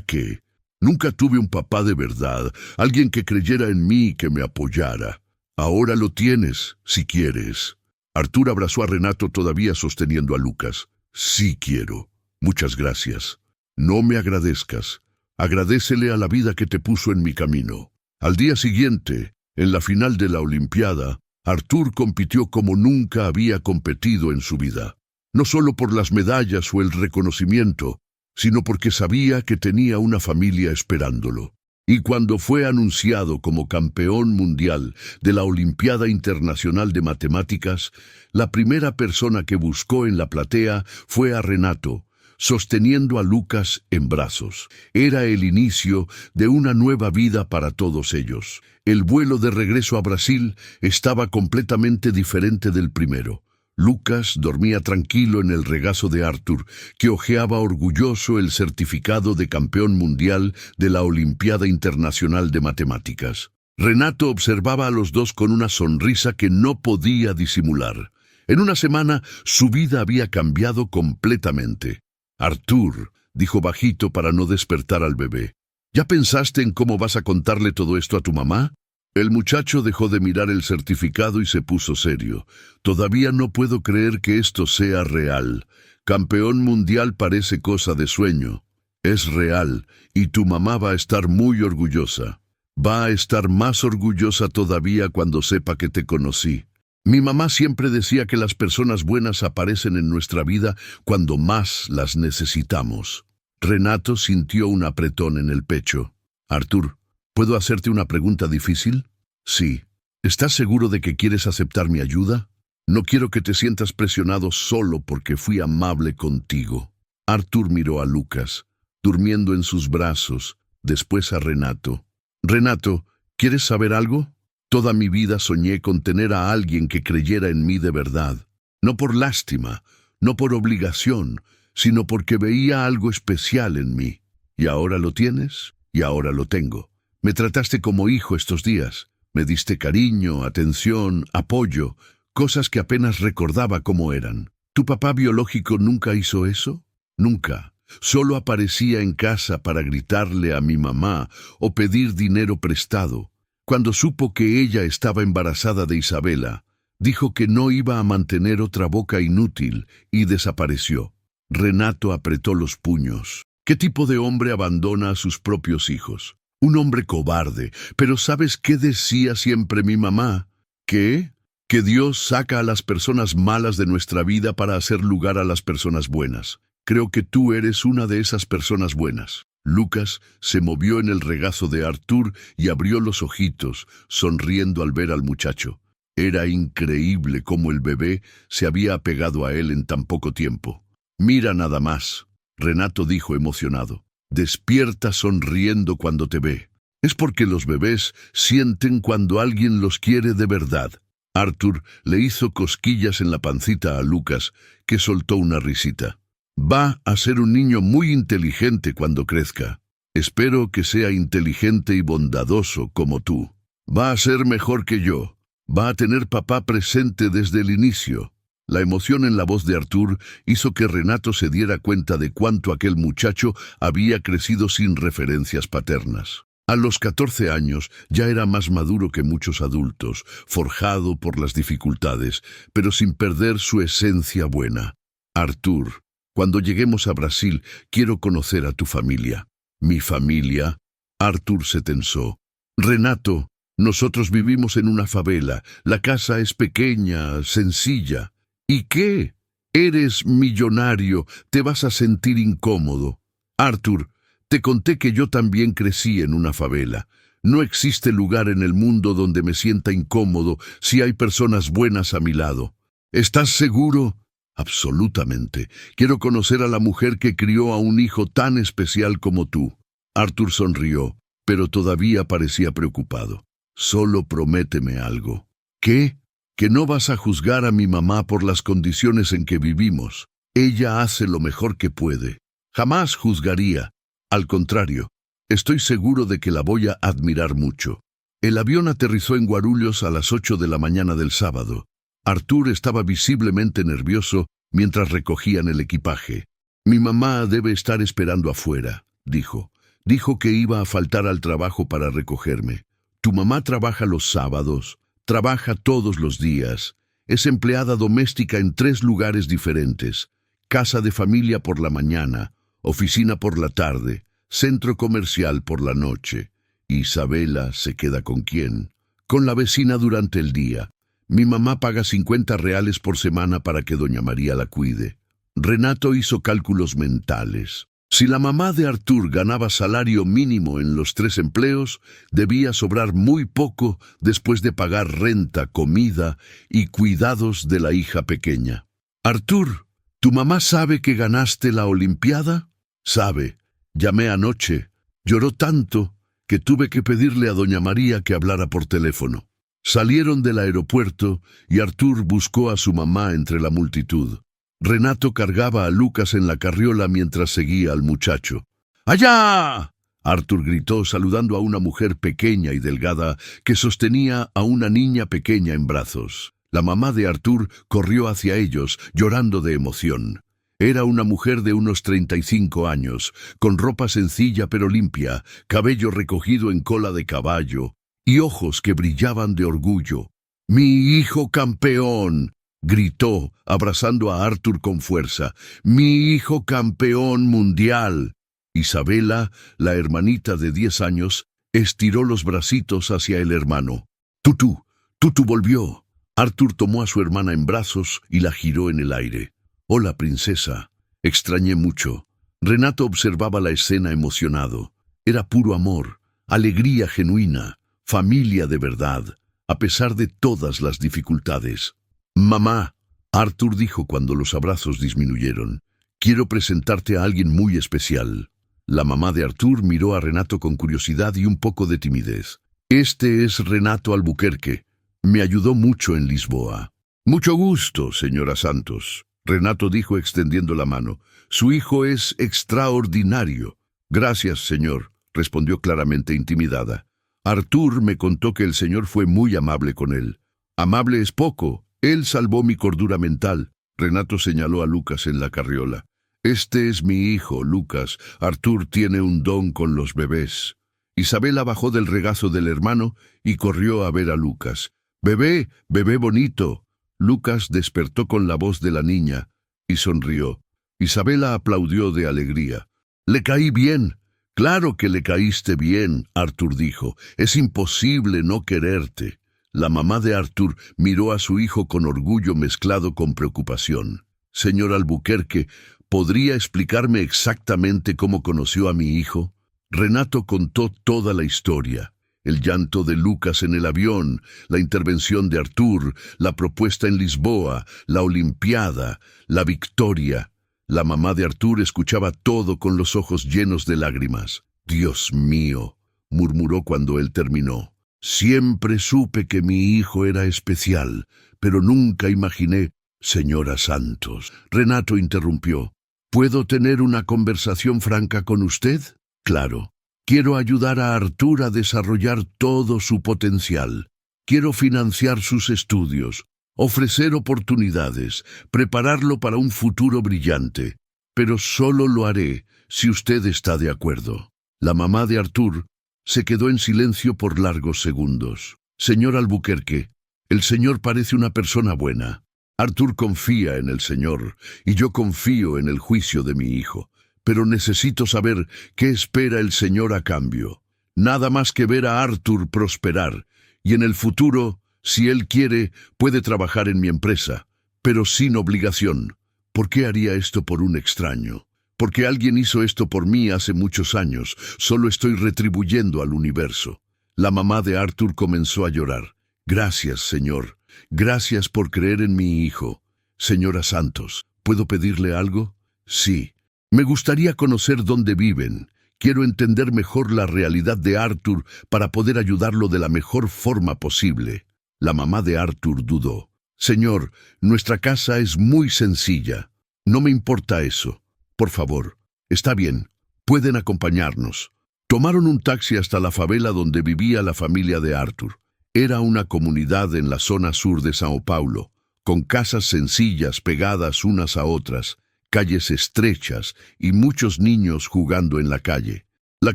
qué. Nunca tuve un papá de verdad, alguien que creyera en mí y que me apoyara. Ahora lo tienes, si quieres». Artur abrazó a Renato todavía sosteniendo a Lucas. «Sí quiero. Muchas gracias. No me agradezcas. Agradécele a la vida que te puso en mi camino». Al día siguiente, en la final de la Olimpiada, Artur compitió como nunca había competido en su vida. No solo por las medallas o el reconocimiento, sino porque sabía que tenía una familia esperándolo. Y cuando fue anunciado como campeón mundial de la Olimpiada Internacional de Matemáticas, la primera persona que buscó en la platea fue a Renato, sosteniendo a Lucas en brazos. Era el inicio de una nueva vida para todos ellos. El vuelo de regreso a Brasil estaba completamente diferente del primero. Lucas dormía tranquilo en el regazo de Artur, que hojeaba orgulloso el certificado de campeón mundial de la Olimpiada Internacional de Matemáticas. Renato observaba a los dos con una sonrisa que no podía disimular. En una semana, su vida había cambiado completamente. «Artur», dijo bajito para no despertar al bebé, «¿ya pensaste en cómo vas a contarle todo esto a tu mamá?» El muchacho dejó de mirar el certificado y se puso serio. «Todavía no puedo creer que esto sea real. Campeón mundial parece cosa de sueño. Es real, y tu mamá va a estar muy orgullosa. Va a estar más orgullosa todavía cuando sepa que te conocí. Mi mamá siempre decía que las personas buenas aparecen en nuestra vida cuando más las necesitamos». Renato sintió un apretón en el pecho. «Artur, ¿puedo hacerte una pregunta difícil?» «Sí. ¿Estás seguro de que quieres aceptar mi ayuda? No quiero que te sientas presionado solo porque fui amable contigo». Artur miró a Lucas, durmiendo en sus brazos, después a Renato. «Renato, ¿quieres saber algo? Toda mi vida soñé con tener a alguien que creyera en mí de verdad. No por lástima, no por obligación, sino porque veía algo especial en mí. Y ahora lo tienes, y ahora lo tengo. Me trataste como hijo estos días. Me diste cariño, atención, apoyo, cosas que apenas recordaba cómo eran. ¿Tu papá biológico nunca hizo eso? Nunca. Solo aparecía en casa para gritarle a mi mamá o pedir dinero prestado. Cuando supo que ella estaba embarazada de Isabela, dijo que no iba a mantener otra boca inútil y desapareció». Renato apretó los puños. ¿Qué tipo de hombre abandona a sus propios hijos? Un hombre cobarde. Pero ¿sabes qué decía siempre mi mamá? ¿Qué? Que Dios saca a las personas malas de nuestra vida para hacer lugar a las personas buenas. Creo que tú eres una de esas personas buenas». Lucas se movió en el regazo de Artur y abrió los ojitos, sonriendo al ver al muchacho. Era increíble cómo el bebé se había apegado a él en tan poco tiempo. «Mira nada más», Renato dijo emocionado. «Despierta sonriendo cuando te ve. Es porque los bebés sienten cuando alguien los quiere de verdad». Artur le hizo cosquillas en la pancita a Lucas, que soltó una risita. «Va a ser un niño muy inteligente cuando crezca. Espero que sea inteligente y bondadoso como tú. Va a ser mejor que yo. Va a tener papá presente desde el inicio». La emoción en la voz de Artur hizo que Renato se diera cuenta de cuánto aquel muchacho había crecido sin referencias paternas. A los 14 años ya era más maduro que muchos adultos, forjado por las dificultades, pero sin perder su esencia buena. «Artur, cuando lleguemos a Brasil, quiero conocer a tu familia». «¿Mi familia?» Artur se tensó. «Renato, nosotros vivimos en una favela. La casa es pequeña, sencilla». «¿Y qué? Eres millonario, te vas a sentir incómodo». «Artur, te conté que yo también crecí en una favela. No existe lugar en el mundo donde me sienta incómodo si hay personas buenas a mi lado». «¿Estás seguro?» «Absolutamente. Quiero conocer a la mujer que crió a un hijo tan especial como tú». Artur sonrió, pero todavía parecía preocupado. «Solo prométeme algo». «¿Qué?» «Que no vas a juzgar a mi mamá por las condiciones en que vivimos. Ella hace lo mejor que puede. Jamás juzgaría. Al contrario, estoy seguro de que la voy a admirar mucho». El avión aterrizó en Guarulhos a las 8 de la mañana del sábado. Artur estaba visiblemente nervioso mientras recogían el equipaje. «Mi mamá debe estar esperando afuera», dijo. «Dijo que iba a faltar al trabajo para recogerme. Tu mamá trabaja los sábados. Trabaja todos los días. Es empleada doméstica en 3 lugares diferentes. Casa de familia por la mañana, oficina por la tarde, centro comercial por la noche. Isabela se queda ¿con quién? Con la vecina durante el día. Mi mamá paga 50 reales por semana para que doña María la cuide. Renato hizo cálculos mentales. Si la mamá de Artur ganaba salario mínimo en los 3 empleos, debía sobrar muy poco después de pagar renta, comida y cuidados de la hija pequeña. Artur, ¿tu mamá sabe que ganaste la Olimpiada? Sabe. Llamé anoche. Lloró tanto que tuve que pedirle a doña María que hablara por teléfono. Salieron del aeropuerto y Artur buscó a su mamá entre la multitud. Renato cargaba a Lucas en la carriola mientras seguía al muchacho. ¡Allá! Artur gritó saludando a una mujer pequeña y delgada que sostenía a una niña pequeña en brazos. La mamá de Artur corrió hacia ellos, llorando de emoción. Era una mujer de unos 35 años, con ropa sencilla pero limpia, cabello recogido en cola de caballo y ojos que brillaban de orgullo. ¡Mi hijo campeón!, gritó, abrazando a Artur con fuerza. ¡Mi hijo campeón mundial! Isabela, la hermanita de 10 años, estiró los bracitos hacia el hermano. ¡Tutu! ¡Tutu volvió! Artur tomó a su hermana en brazos y la giró en el aire. «Hola, princesa. Extrañé mucho». Renato observaba la escena emocionado. Era puro amor, alegría genuina, familia de verdad, a pesar de todas las dificultades. «Mamá», Artur dijo cuando los abrazos disminuyeron, «quiero presentarte a alguien muy especial». La mamá de Artur miró a Renato con curiosidad y un poco de timidez. «Este es Renato Albuquerque. Me ayudó mucho en Lisboa». «Mucho gusto, señora Santos», Renato dijo extendiendo la mano. «Su hijo es extraordinario». «Gracias, señor», respondió claramente intimidada. «Artur me contó que el señor fue muy amable con él». «Amable es poco. Él salvó mi cordura mental». Renato señaló a Lucas en la carriola. «Este es mi hijo, Lucas. Artur tiene un don con los bebés». Isabela bajó del regazo del hermano y corrió a ver a Lucas. «Bebé, bebé bonito». Lucas despertó con la voz de la niña y sonrió. Isabela aplaudió de alegría. «Le caí bien». «Claro que le caíste bien», Artur dijo. «Es imposible no quererte». La mamá de Artur miró a su hijo con orgullo mezclado con preocupación. «Señor Albuquerque, ¿podría explicarme exactamente cómo conoció a mi hijo?» Renato contó toda la historia. El llanto de Lucas en el avión, la intervención de Artur, la propuesta en Lisboa, la Olimpiada, la victoria. La mamá de Artur escuchaba todo con los ojos llenos de lágrimas. «Dios mío», murmuró cuando él terminó. «Siempre supe que mi hijo era especial, pero nunca imaginé...» «Señora Santos», Renato interrumpió. «¿Puedo tener una conversación franca con usted?» «Claro. Quiero ayudar a Artur a desarrollar todo su potencial. Quiero financiar sus estudios, ofrecer oportunidades, prepararlo para un futuro brillante. Pero solo lo haré si usted está de acuerdo». La mamá de Artur se quedó en silencio por largos segundos. «Señor Albuquerque, el señor parece una persona buena. Artur confía en el señor y yo confío en el juicio de mi hijo. Pero necesito saber qué espera el señor a cambio. Nada más que ver a Artur prosperar, y en el futuro, si él quiere, puede trabajar en mi empresa, pero sin obligación. ¿Por qué haría esto por un extraño? Porque alguien hizo esto por mí hace muchos años. Solo estoy retribuyendo al universo». La mamá de Artur comenzó a llorar. «Gracias, señor. Gracias por creer en mi hijo. Señora Santos, ¿puedo pedirle algo?» «Sí. Me gustaría conocer dónde viven. Quiero entender mejor la realidad de Artur para poder ayudarlo de la mejor forma posible». La mamá de Artur dudó. «Señor, nuestra casa es muy sencilla. No me importa eso. Por favor, está bien. Pueden acompañarnos». Tomaron un taxi hasta la favela donde vivía la familia de Artur. Era una comunidad en la zona sur de Sao Paulo, con casas sencillas pegadas unas a otras, calles estrechas y muchos niños jugando en la calle. La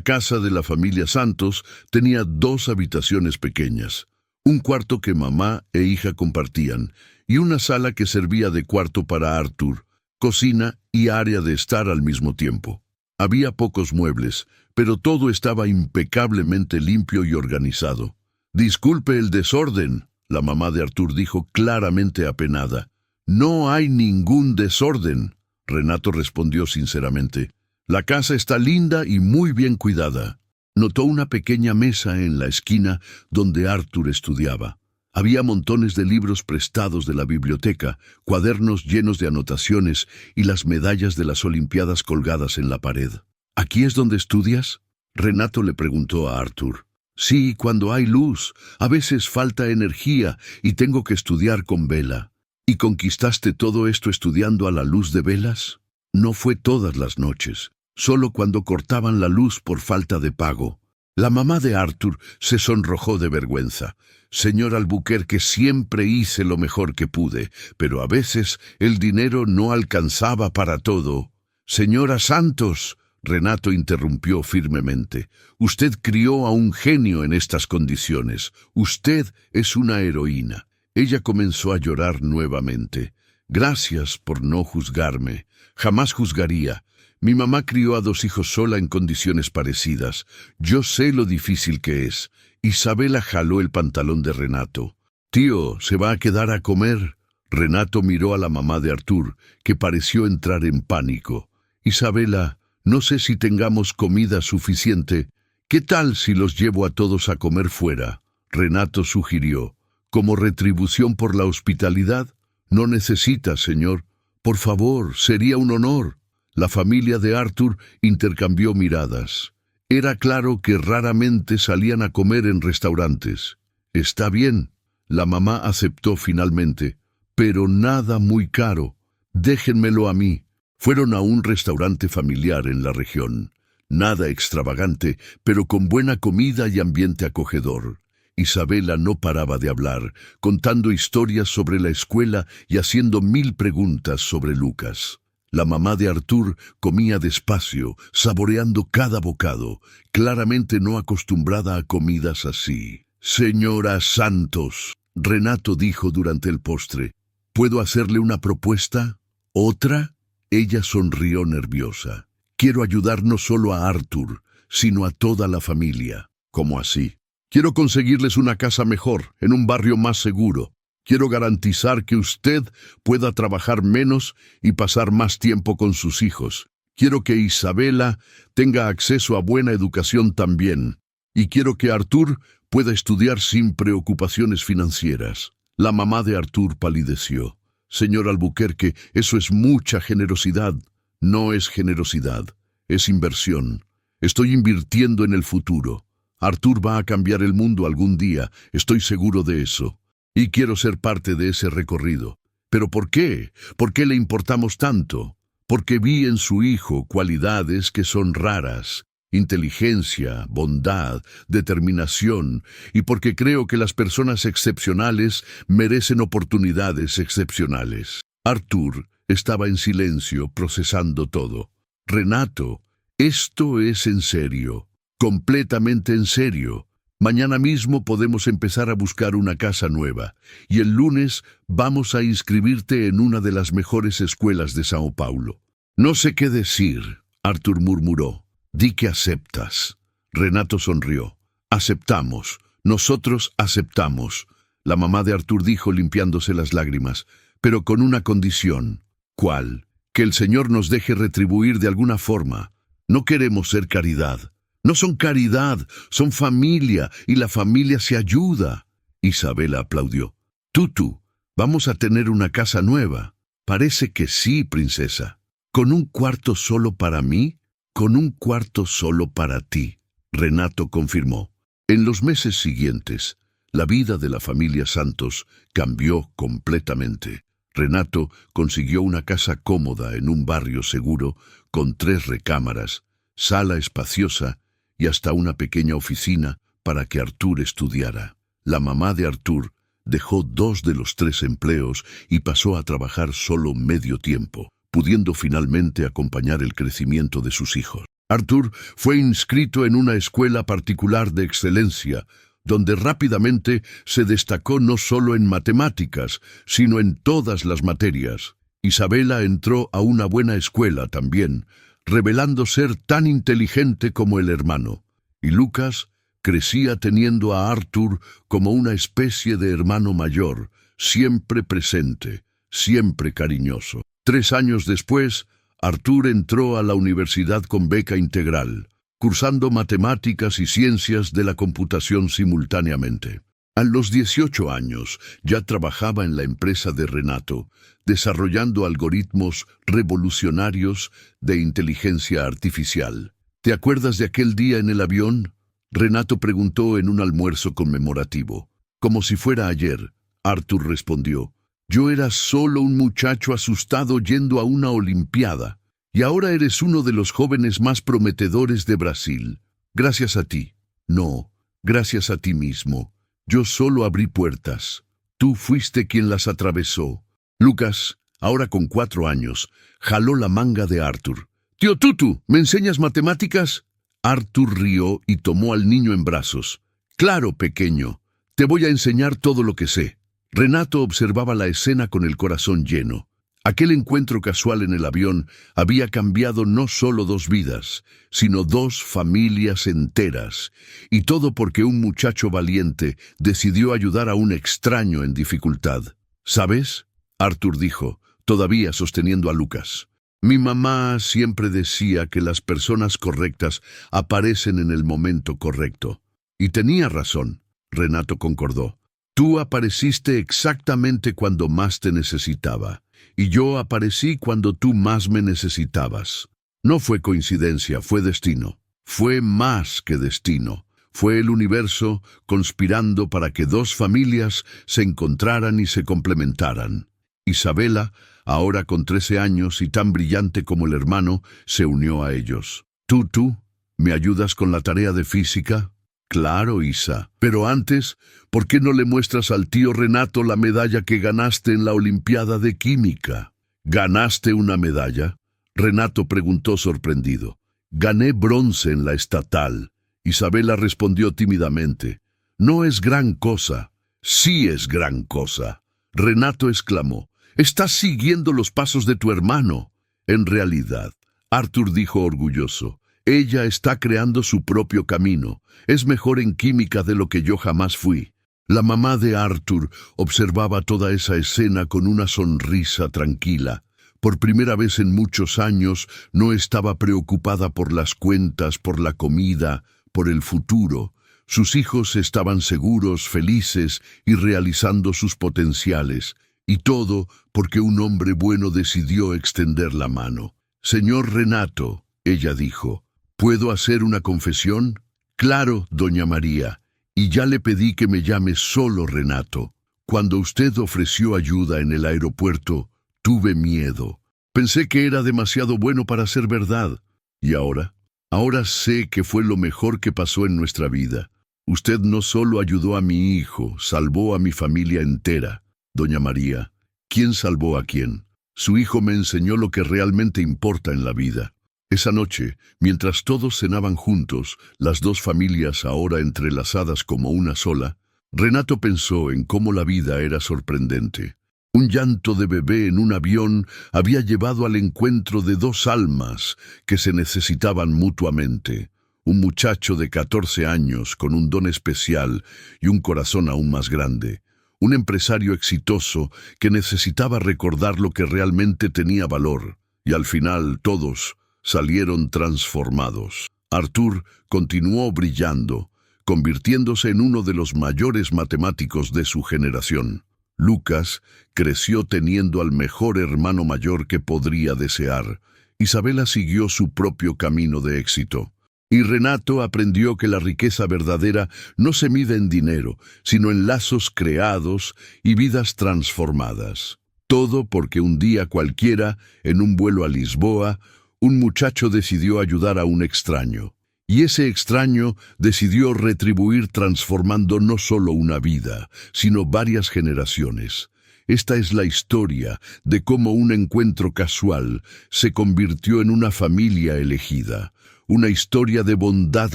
casa de la familia Santos tenía 2 habitaciones pequeñas, un cuarto que mamá e hija compartían y una sala que servía de cuarto para Artur, cocina y área de estar al mismo tiempo. Había pocos muebles, pero todo estaba impecablemente limpio y organizado. «Disculpe el desorden», La mamá de Artur dijo claramente apenada. «No hay ningún desorden», Renato respondió sinceramente. «La casa está linda y muy bien cuidada». Notó una pequeña mesa en la esquina donde Artur estudiaba. Había montones de libros prestados de la biblioteca, cuadernos llenos de anotaciones y las medallas de las Olimpiadas colgadas en la pared. «¿Aquí es donde estudias?», Renato le preguntó a Artur. «Sí, cuando hay luz. A veces falta energía y tengo que estudiar con vela». «¿Y conquistaste todo esto estudiando a la luz de velas?». «No fue todas las noches, solo cuando cortaban la luz por falta de pago». La mamá de Artur se sonrojó de vergüenza. «Señor Albuquerque, siempre hice lo mejor que pude, pero a veces el dinero no alcanzaba para todo». «Señora Santos», Renato interrumpió firmemente, «usted crió a un genio en estas condiciones. Usted es una heroína». Ella comenzó a llorar nuevamente. «Gracias por no juzgarme. Jamás juzgaría. Mi mamá crió a 2 hijos sola en condiciones parecidas. Yo sé lo difícil que es». Isabela jaló el pantalón de Renato. «Tío, ¿se va a quedar a comer?». Renato miró a la mamá de Artur, que pareció entrar en pánico. «Isabela, no sé si tengamos comida suficiente. ¿Qué tal si los llevo a todos a comer fuera?». Renato sugirió. «¿Como retribución por la hospitalidad?». «No necesita, señor. Por favor, sería un honor». La familia de Artur intercambió miradas. Era claro que raramente salían a comer en restaurantes. «Está bien», la mamá aceptó finalmente, «pero nada muy caro. Déjenmelo a mí». Fueron a un restaurante familiar en la región. Nada extravagante, pero con buena comida y ambiente acogedor. Isabela no paraba de hablar, contando historias sobre la escuela y haciendo 1000 preguntas sobre Lucas. La mamá de Artur comía despacio, saboreando cada bocado, claramente no acostumbrada a comidas así. «Señora Santos», Renato dijo durante el postre, «¿puedo hacerle una propuesta?». «¿Otra?». Ella sonrió nerviosa. «Quiero ayudar no solo a Artur, sino a toda la familia». «¿Cómo así?». «Quiero conseguirles una casa mejor, en un barrio más seguro. Quiero garantizar que usted pueda trabajar menos y pasar más tiempo con sus hijos. Quiero que Isabela tenga acceso a buena educación también. Y quiero que Artur pueda estudiar sin preocupaciones financieras». La mamá de Artur palideció. «Señor Albuquerque, eso es mucha generosidad». «No es generosidad, es inversión. Estoy invirtiendo en el futuro. Artur va a cambiar el mundo algún día, estoy seguro de eso. Y quiero ser parte de ese recorrido». «¿Pero por qué? ¿Por qué le importamos tanto?». «Porque vi en su hijo cualidades que son raras, inteligencia, bondad, determinación, y porque creo que las personas excepcionales merecen oportunidades excepcionales». Artur estaba en silencio, procesando todo. «Renato, esto es en serio, completamente en serio. Mañana mismo podemos empezar a buscar una casa nueva, y el lunes vamos a inscribirte en una de las mejores escuelas de Sao Paulo». «No sé qué decir», Artur murmuró. «Di que aceptas». Renato sonrió. «Aceptamos. Nosotros aceptamos». La mamá de Artur dijo limpiándose las lágrimas, «pero con una condición». «¿Cuál?». «Que el Señor nos deje retribuir de alguna forma. No queremos ser caridad». «No son caridad, son familia, y la familia se ayuda». Isabela aplaudió. «Tutu, vamos a tener una casa nueva». «Parece que sí, princesa». «¿Con un cuarto solo para mí?». «Con un cuarto solo para ti», Renato confirmó. En los meses siguientes, la vida de la familia Santos cambió completamente. Renato consiguió una casa cómoda en un barrio seguro, con 3 recámaras, sala espaciosa y hasta una pequeña oficina para que Artur estudiara. La mamá de Artur dejó 2 de los 3 empleos y pasó a trabajar solo medio tiempo, pudiendo finalmente acompañar el crecimiento de sus hijos. Artur fue inscrito en una escuela particular de excelencia, donde rápidamente se destacó no solo en matemáticas, sino en todas las materias. Isabela entró a una buena escuela también, revelando ser tan inteligente como el hermano. Y Lucas Crecía teniendo a Arthur como una especie de hermano mayor, siempre presente, siempre cariñoso. 3 años después, Arthur entró a la universidad con beca integral, cursando matemáticas y ciencias de la computación simultáneamente. A los 18 años ya trabajaba en la empresa de Renato, desarrollando algoritmos revolucionarios de inteligencia artificial. ¿Te acuerdas de aquel día en el avión?, Renato preguntó en un almuerzo conmemorativo. Como si fuera ayer, Arthur respondió. Yo era solo un muchacho asustado yendo a una olimpiada, y ahora eres uno de los jóvenes más prometedores de Brasil. Gracias a ti. No, gracias a ti mismo. Yo solo abrí puertas. Tú fuiste quien las atravesó. Lucas, ahora con 4 años, jaló la manga de Arthur. Tío Tutu, ¿me enseñas matemáticas? Arthur rió y tomó al niño en brazos. Claro, pequeño, te voy a enseñar todo lo que sé. Renato observaba la escena con el corazón lleno. Aquel encuentro casual en el avión había cambiado no solo 2 vidas, sino 2 familias enteras, y todo porque un muchacho valiente decidió ayudar a un extraño en dificultad. ¿Sabes?, Arthur dijo, todavía sosteniendo a Lucas. Mi mamá siempre decía que las personas correctas aparecen en el momento correcto. Y tenía razón, Renato concordó. Tú apareciste exactamente cuando más te necesitaba, y yo aparecí cuando tú más me necesitabas. No fue coincidencia, fue destino. Fue más que destino. Fue el universo conspirando para que 2 familias se encontraran y se complementaran. Isabela, ahora con 13 años y tan brillante como el hermano, se unió a ellos. ¿Tú, me ayudas con la tarea de física? Claro, Isa. Pero antes, ¿por qué no le muestras al tío Renato la medalla que ganaste en la Olimpiada de Química? ¿Ganaste una medalla?, Renato preguntó sorprendido. Gané bronce en la estatal. Isabela respondió tímidamente. No es gran cosa. Sí es gran cosa. Renato exclamó. Estás siguiendo los pasos de tu hermano. En realidad, Arthur dijo orgulloso, ella está creando su propio camino. Es mejor en química de lo que yo jamás fui. La mamá de Arthur observaba toda esa escena con una sonrisa tranquila. Por primera vez en muchos años no estaba preocupada por las cuentas, por la comida, por el futuro. Sus hijos estaban seguros, felices y realizando sus potenciales. Y todo porque un hombre bueno decidió extender la mano. Señor Renato, ella dijo, ¿puedo hacer una confesión? Claro, doña María, y ya le pedí que me llame solo Renato. Cuando usted ofreció ayuda en el aeropuerto, tuve miedo. Pensé que era demasiado bueno para ser verdad. ¿Y ahora? Ahora sé que fue lo mejor que pasó en nuestra vida. Usted no solo ayudó a mi hijo, salvó a mi familia entera. Doña María, ¿quién salvó a quién? Su hijo me enseñó lo que realmente importa en la vida. Esa noche, mientras todos cenaban juntos, las 2 familias ahora entrelazadas como una sola, Renato pensó en cómo la vida era sorprendente. Un llanto de bebé en un avión había llevado al encuentro de 2 almas que se necesitaban mutuamente. Un muchacho de 14 años con un don especial y un corazón aún más grande. Un empresario exitoso que necesitaba recordar lo que realmente tenía valor. Y al final todos salieron transformados. Arthur continuó brillando, convirtiéndose en uno de los mayores matemáticos de su generación. Lucas creció teniendo al mejor hermano mayor que podría desear. Isabela siguió su propio camino de éxito. Y Renato aprendió que la riqueza verdadera no se mide en dinero, sino en lazos creados y vidas transformadas. Todo porque un día cualquiera, en un vuelo a Lisboa, un muchacho decidió ayudar a un extraño. Y ese extraño decidió retribuir transformando no solo una vida, sino varias generaciones. Esta es la historia de cómo un encuentro casual se convirtió en una familia elegida. Una historia de bondad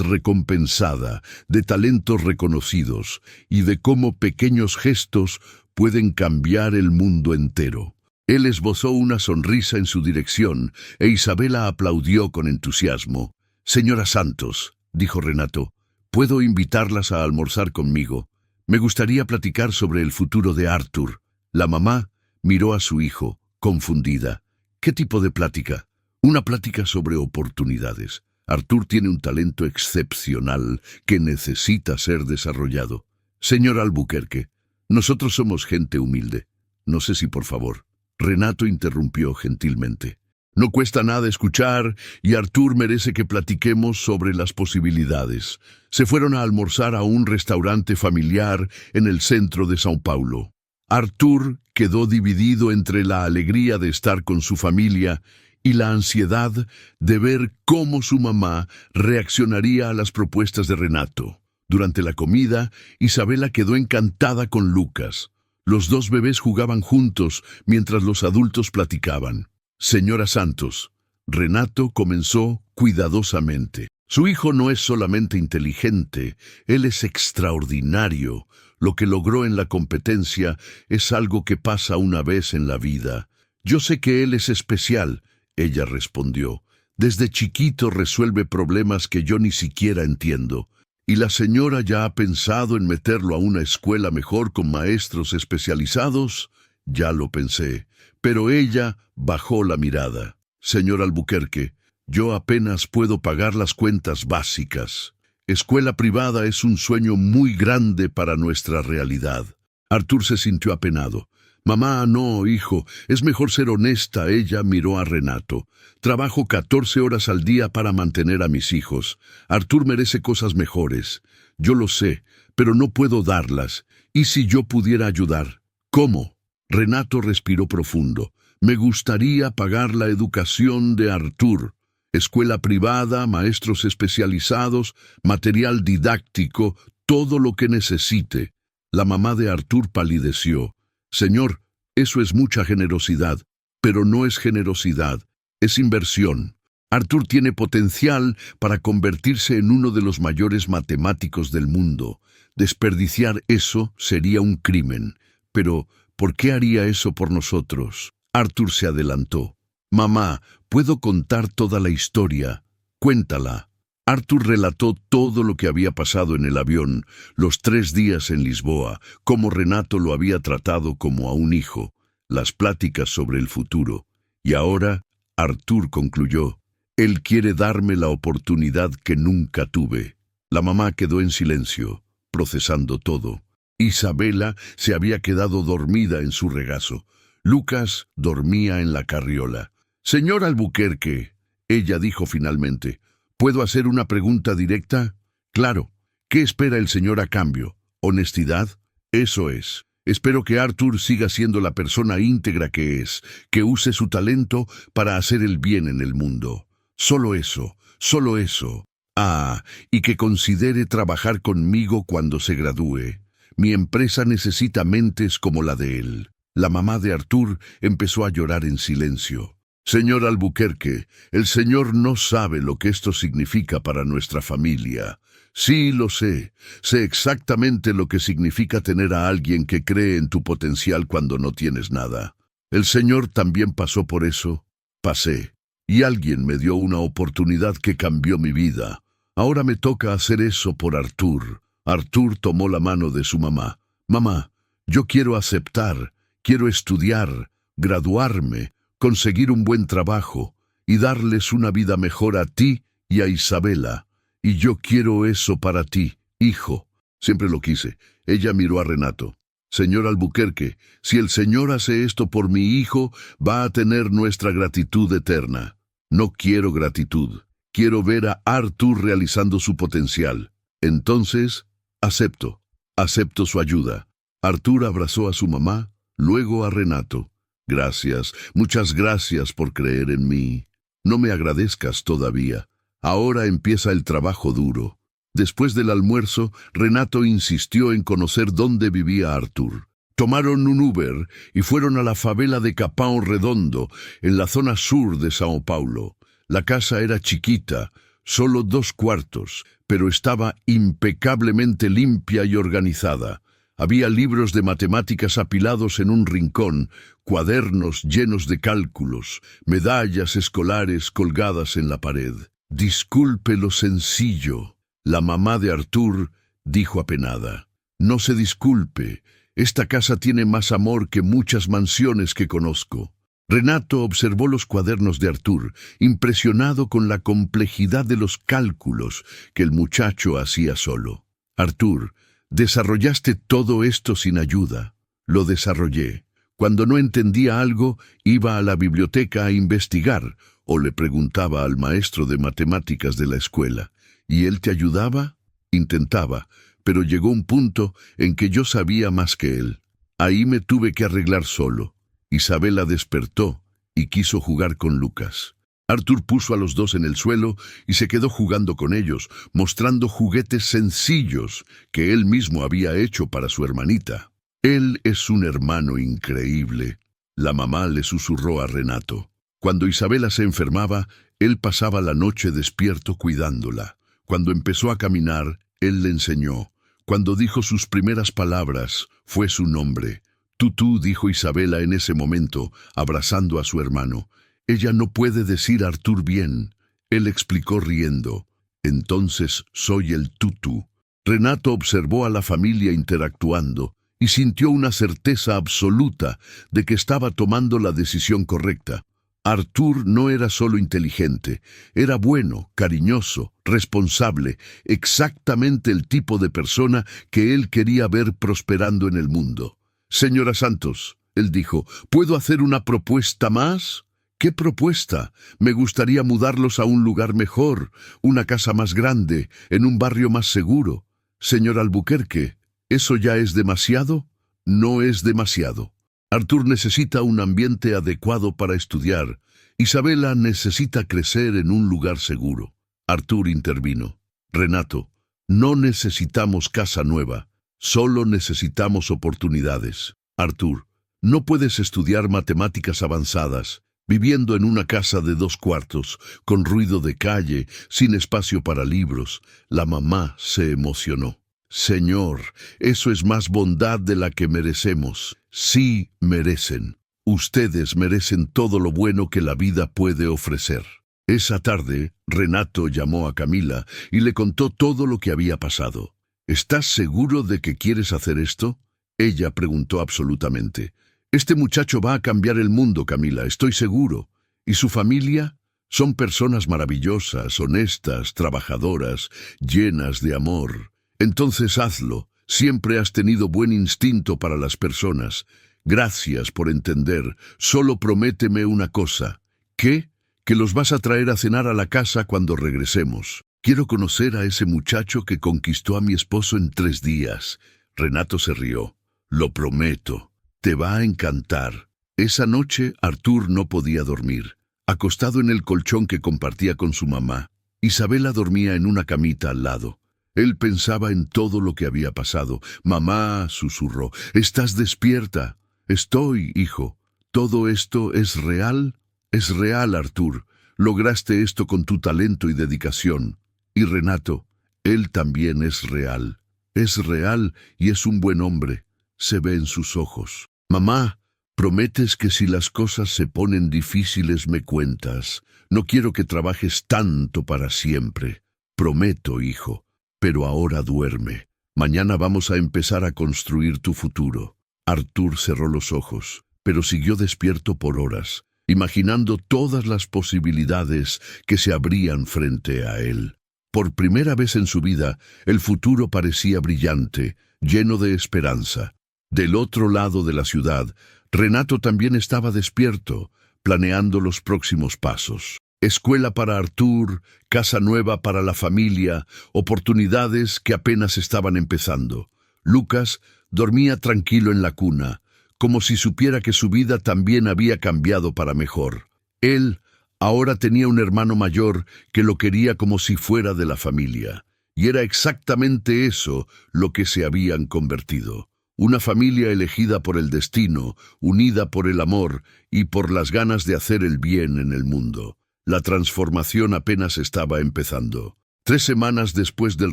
recompensada, de talentos reconocidos y de cómo pequeños gestos pueden cambiar el mundo entero. Él esbozó una sonrisa en su dirección e Isabela aplaudió con entusiasmo. Señora Santos, dijo Renato, puedo invitarlas a almorzar conmigo. Me gustaría platicar sobre el futuro de Arthur. La mamá miró a su hijo, confundida. ¿Qué tipo de plática? Una plática sobre oportunidades. Arthur tiene un talento excepcional que necesita ser desarrollado. Señor Albuquerque, nosotros somos gente humilde. No sé si por favor. Renato interrumpió gentilmente. No cuesta nada escuchar y Arthur merece que platiquemos sobre las posibilidades. Se fueron a almorzar a un restaurante familiar en el centro de São Paulo. Arthur quedó dividido entre la alegría de estar con su familia y la ansiedad de ver cómo su mamá reaccionaría a las propuestas de Renato. Durante la comida, Isabela quedó encantada con Lucas. Los dos bebés jugaban juntos mientras los adultos platicaban. Señora Santos, Renato comenzó cuidadosamente. Su hijo no es solamente inteligente, él es extraordinario. Lo que logró en la competencia es algo que pasa una vez en la vida. Yo sé que él es especial, ella respondió. Desde chiquito resuelve problemas que yo ni siquiera entiendo. ¿Y la señora ya ha pensado en meterlo a una escuela mejor con maestros especializados? Ya lo pensé, pero ella bajó la mirada. Señor Albuquerque, yo apenas puedo pagar las cuentas básicas. Escuela privada es un sueño muy grande para nuestra realidad. Arthur se sintió apenado. Mamá, no, hijo, es mejor ser honesta. Ella miró a Renato. Trabajo 14 horas al día para mantener a mis hijos. Arthur merece cosas mejores. Yo lo sé, pero no puedo darlas. ¿Y si yo pudiera ayudar? ¿Cómo? Renato respiró profundo. Me gustaría pagar la educación de Arthur. Escuela privada, maestros especializados, material didáctico, todo lo que necesite. La mamá de Arthur palideció. Señor, eso es mucha generosidad, pero no es generosidad, es inversión. Arthur tiene potencial para convertirse en uno de los mayores matemáticos del mundo. Desperdiciar eso sería un crimen. Pero, ¿por qué haría eso por nosotros? Arthur se adelantó. Mamá, puedo contar toda la historia. Cuéntala. Arthur relató todo lo que había pasado en el avión, los 3 días en Lisboa, cómo Renato lo había tratado como a un hijo, las pláticas sobre el futuro. Y ahora, Arthur concluyó, él quiere darme la oportunidad que nunca tuve. La mamá quedó en silencio, procesando todo. Isabela se había quedado dormida en su regazo. Lucas dormía en la carriola. Señor Albuquerque, ella dijo finalmente, ¿puedo hacer una pregunta directa? Claro. ¿Qué espera el señor a cambio? ¿Honestidad? Eso es. Espero que Arthur siga siendo la persona íntegra que es, que use su talento para hacer el bien en el mundo. Solo eso, solo eso. Ah, y que considere trabajar conmigo cuando se gradúe. Mi empresa necesita mentes como la de él. La mamá de Arthur empezó a llorar en silencio. Señor Albuquerque, el señor no sabe lo que esto significa para nuestra familia. Sí, lo sé. Sé exactamente lo que significa tener a alguien que cree en tu potencial cuando no tienes nada. El señor también pasó por eso. Pasé. Y alguien me dio una oportunidad que cambió mi vida. Ahora me toca hacer eso por Arthur. Arthur tomó la mano de su mamá. Mamá, yo quiero aceptar, quiero estudiar, graduarme, conseguir un buen trabajo y darles una vida mejor a ti y a Isabela. Y yo quiero eso para ti, hijo. Siempre lo quise. Ella miró a Renato. Señor Albuquerque, si el señor hace esto por mi hijo, va a tener nuestra gratitud eterna. No quiero gratitud. Quiero ver a Arthur realizando su potencial. Entonces, acepto su ayuda. Arthur abrazó a su mamá, luego a Renato. Gracias, muchas gracias por creer en mí. No me agradezcas todavía. Ahora empieza el trabajo duro. Después del almuerzo, Renato insistió en conocer dónde vivía Arthur. Tomaron un Uber y fueron a la favela de Capão Redondo, en la zona sur de São Paulo. La casa era chiquita, solo 2 cuartos, pero estaba impecablemente limpia y organizada. Había libros de matemáticas apilados en un rincón, cuadernos llenos de cálculos, medallas escolares colgadas en la pared. Disculpe lo sencillo. La mamá de Artur dijo apenada: «No se disculpe, esta casa tiene más amor que muchas mansiones que conozco». Renato observó los cuadernos de Artur, impresionado con la complejidad de los cálculos que el muchacho hacía solo. «Artur, desarrollaste todo esto sin ayuda». «Lo desarrollé. Cuando no entendía algo, iba a la biblioteca a investigar o le preguntaba al maestro de matemáticas de la escuela. ¿Y él te ayudaba?». «Intentaba, pero llegó un punto en que yo sabía más que él. Ahí me tuve que arreglar solo». Isabela despertó y quiso jugar con Lucas. Artur puso a los dos en el suelo y se quedó jugando con ellos, mostrando juguetes sencillos que él mismo había hecho para su hermanita. «Él es un hermano increíble», la mamá le susurró a Renato. Cuando Isabela se enfermaba, él pasaba la noche despierto cuidándola. Cuando empezó a caminar, él le enseñó. Cuando dijo sus primeras palabras, fue su nombre. «Tú», dijo Isabela en ese momento, abrazando a su hermano. «Ella no puede decir Artur bien». Él explicó riendo. «Entonces soy el tú». Renato observó a la familia interactuando y sintió una certeza absoluta de que estaba tomando la decisión correcta. Artur no era solo inteligente, era bueno, cariñoso, responsable, exactamente el tipo de persona que él quería ver prosperando en el mundo. «Señora Santos», él dijo, «¿puedo hacer una propuesta más?». «¿Qué propuesta?». «Me gustaría mudarlos a un lugar mejor, una casa más grande, en un barrio más seguro». «Señor Albuquerque, ¿eso ya es demasiado?». «No es demasiado. Artur necesita un ambiente adecuado para estudiar. Isabela necesita crecer en un lugar seguro». Artur intervino. «Renato, no necesitamos casa nueva. Solo necesitamos oportunidades. Artur, no puedes estudiar matemáticas avanzadas, viviendo en una casa de 2 cuartos, con ruido de calle, sin espacio para libros». La mamá se emocionó. «Señor, eso es más bondad de la que merecemos». «Sí merecen. Ustedes merecen todo lo bueno que la vida puede ofrecer». Esa tarde, Renato llamó a Camila y le contó todo lo que había pasado. «¿Estás seguro de que quieres hacer esto?». Ella preguntó absolutamente. «Este muchacho va a cambiar el mundo, Camila, estoy seguro. ¿Y su familia? Son personas maravillosas, honestas, trabajadoras, llenas de amor. Entonces hazlo. Siempre has tenido buen instinto para las personas. Gracias por entender. Solo prométeme una cosa». «¿Qué?». «Que los vas a traer a cenar a la casa cuando regresemos. Quiero conocer a ese muchacho que conquistó a mi esposo en 3 días». Renato se rió. «Lo prometo. Te va a encantar». Esa noche Artur no podía dormir. Acostado en el colchón que compartía con su mamá, Isabela dormía en una camita al lado. Él pensaba en todo lo que había pasado. «Mamá», susurró, «¿estás despierta?». «Estoy, hijo. ¿Todo esto es real?». «Es real, Artur. Lograste esto con tu talento y dedicación». «Y Renato, él también es real. Es real y es un buen hombre. Se ve en sus ojos». «Mamá, prometes que si las cosas se ponen difíciles me cuentas. No quiero que trabajes tanto para siempre». «Prometo, hijo. Pero ahora duerme. Mañana vamos a empezar a construir tu futuro». Artur cerró los ojos, pero siguió despierto por horas, imaginando todas las posibilidades que se abrían frente a él. Por primera vez en su vida, el futuro parecía brillante, lleno de esperanza. Del otro lado de la ciudad, Renato también estaba despierto, planeando los próximos pasos. Escuela para Artur, casa nueva para la familia, oportunidades que apenas estaban empezando. Lucas dormía tranquilo en la cuna, como si supiera que su vida también había cambiado para mejor. Él ahora tenía un hermano mayor que lo quería como si fuera de la familia, y era exactamente eso lo que se habían convertido. Una familia elegida por el destino, unida por el amor y por las ganas de hacer el bien en el mundo. La transformación apenas estaba empezando. 3 semanas después del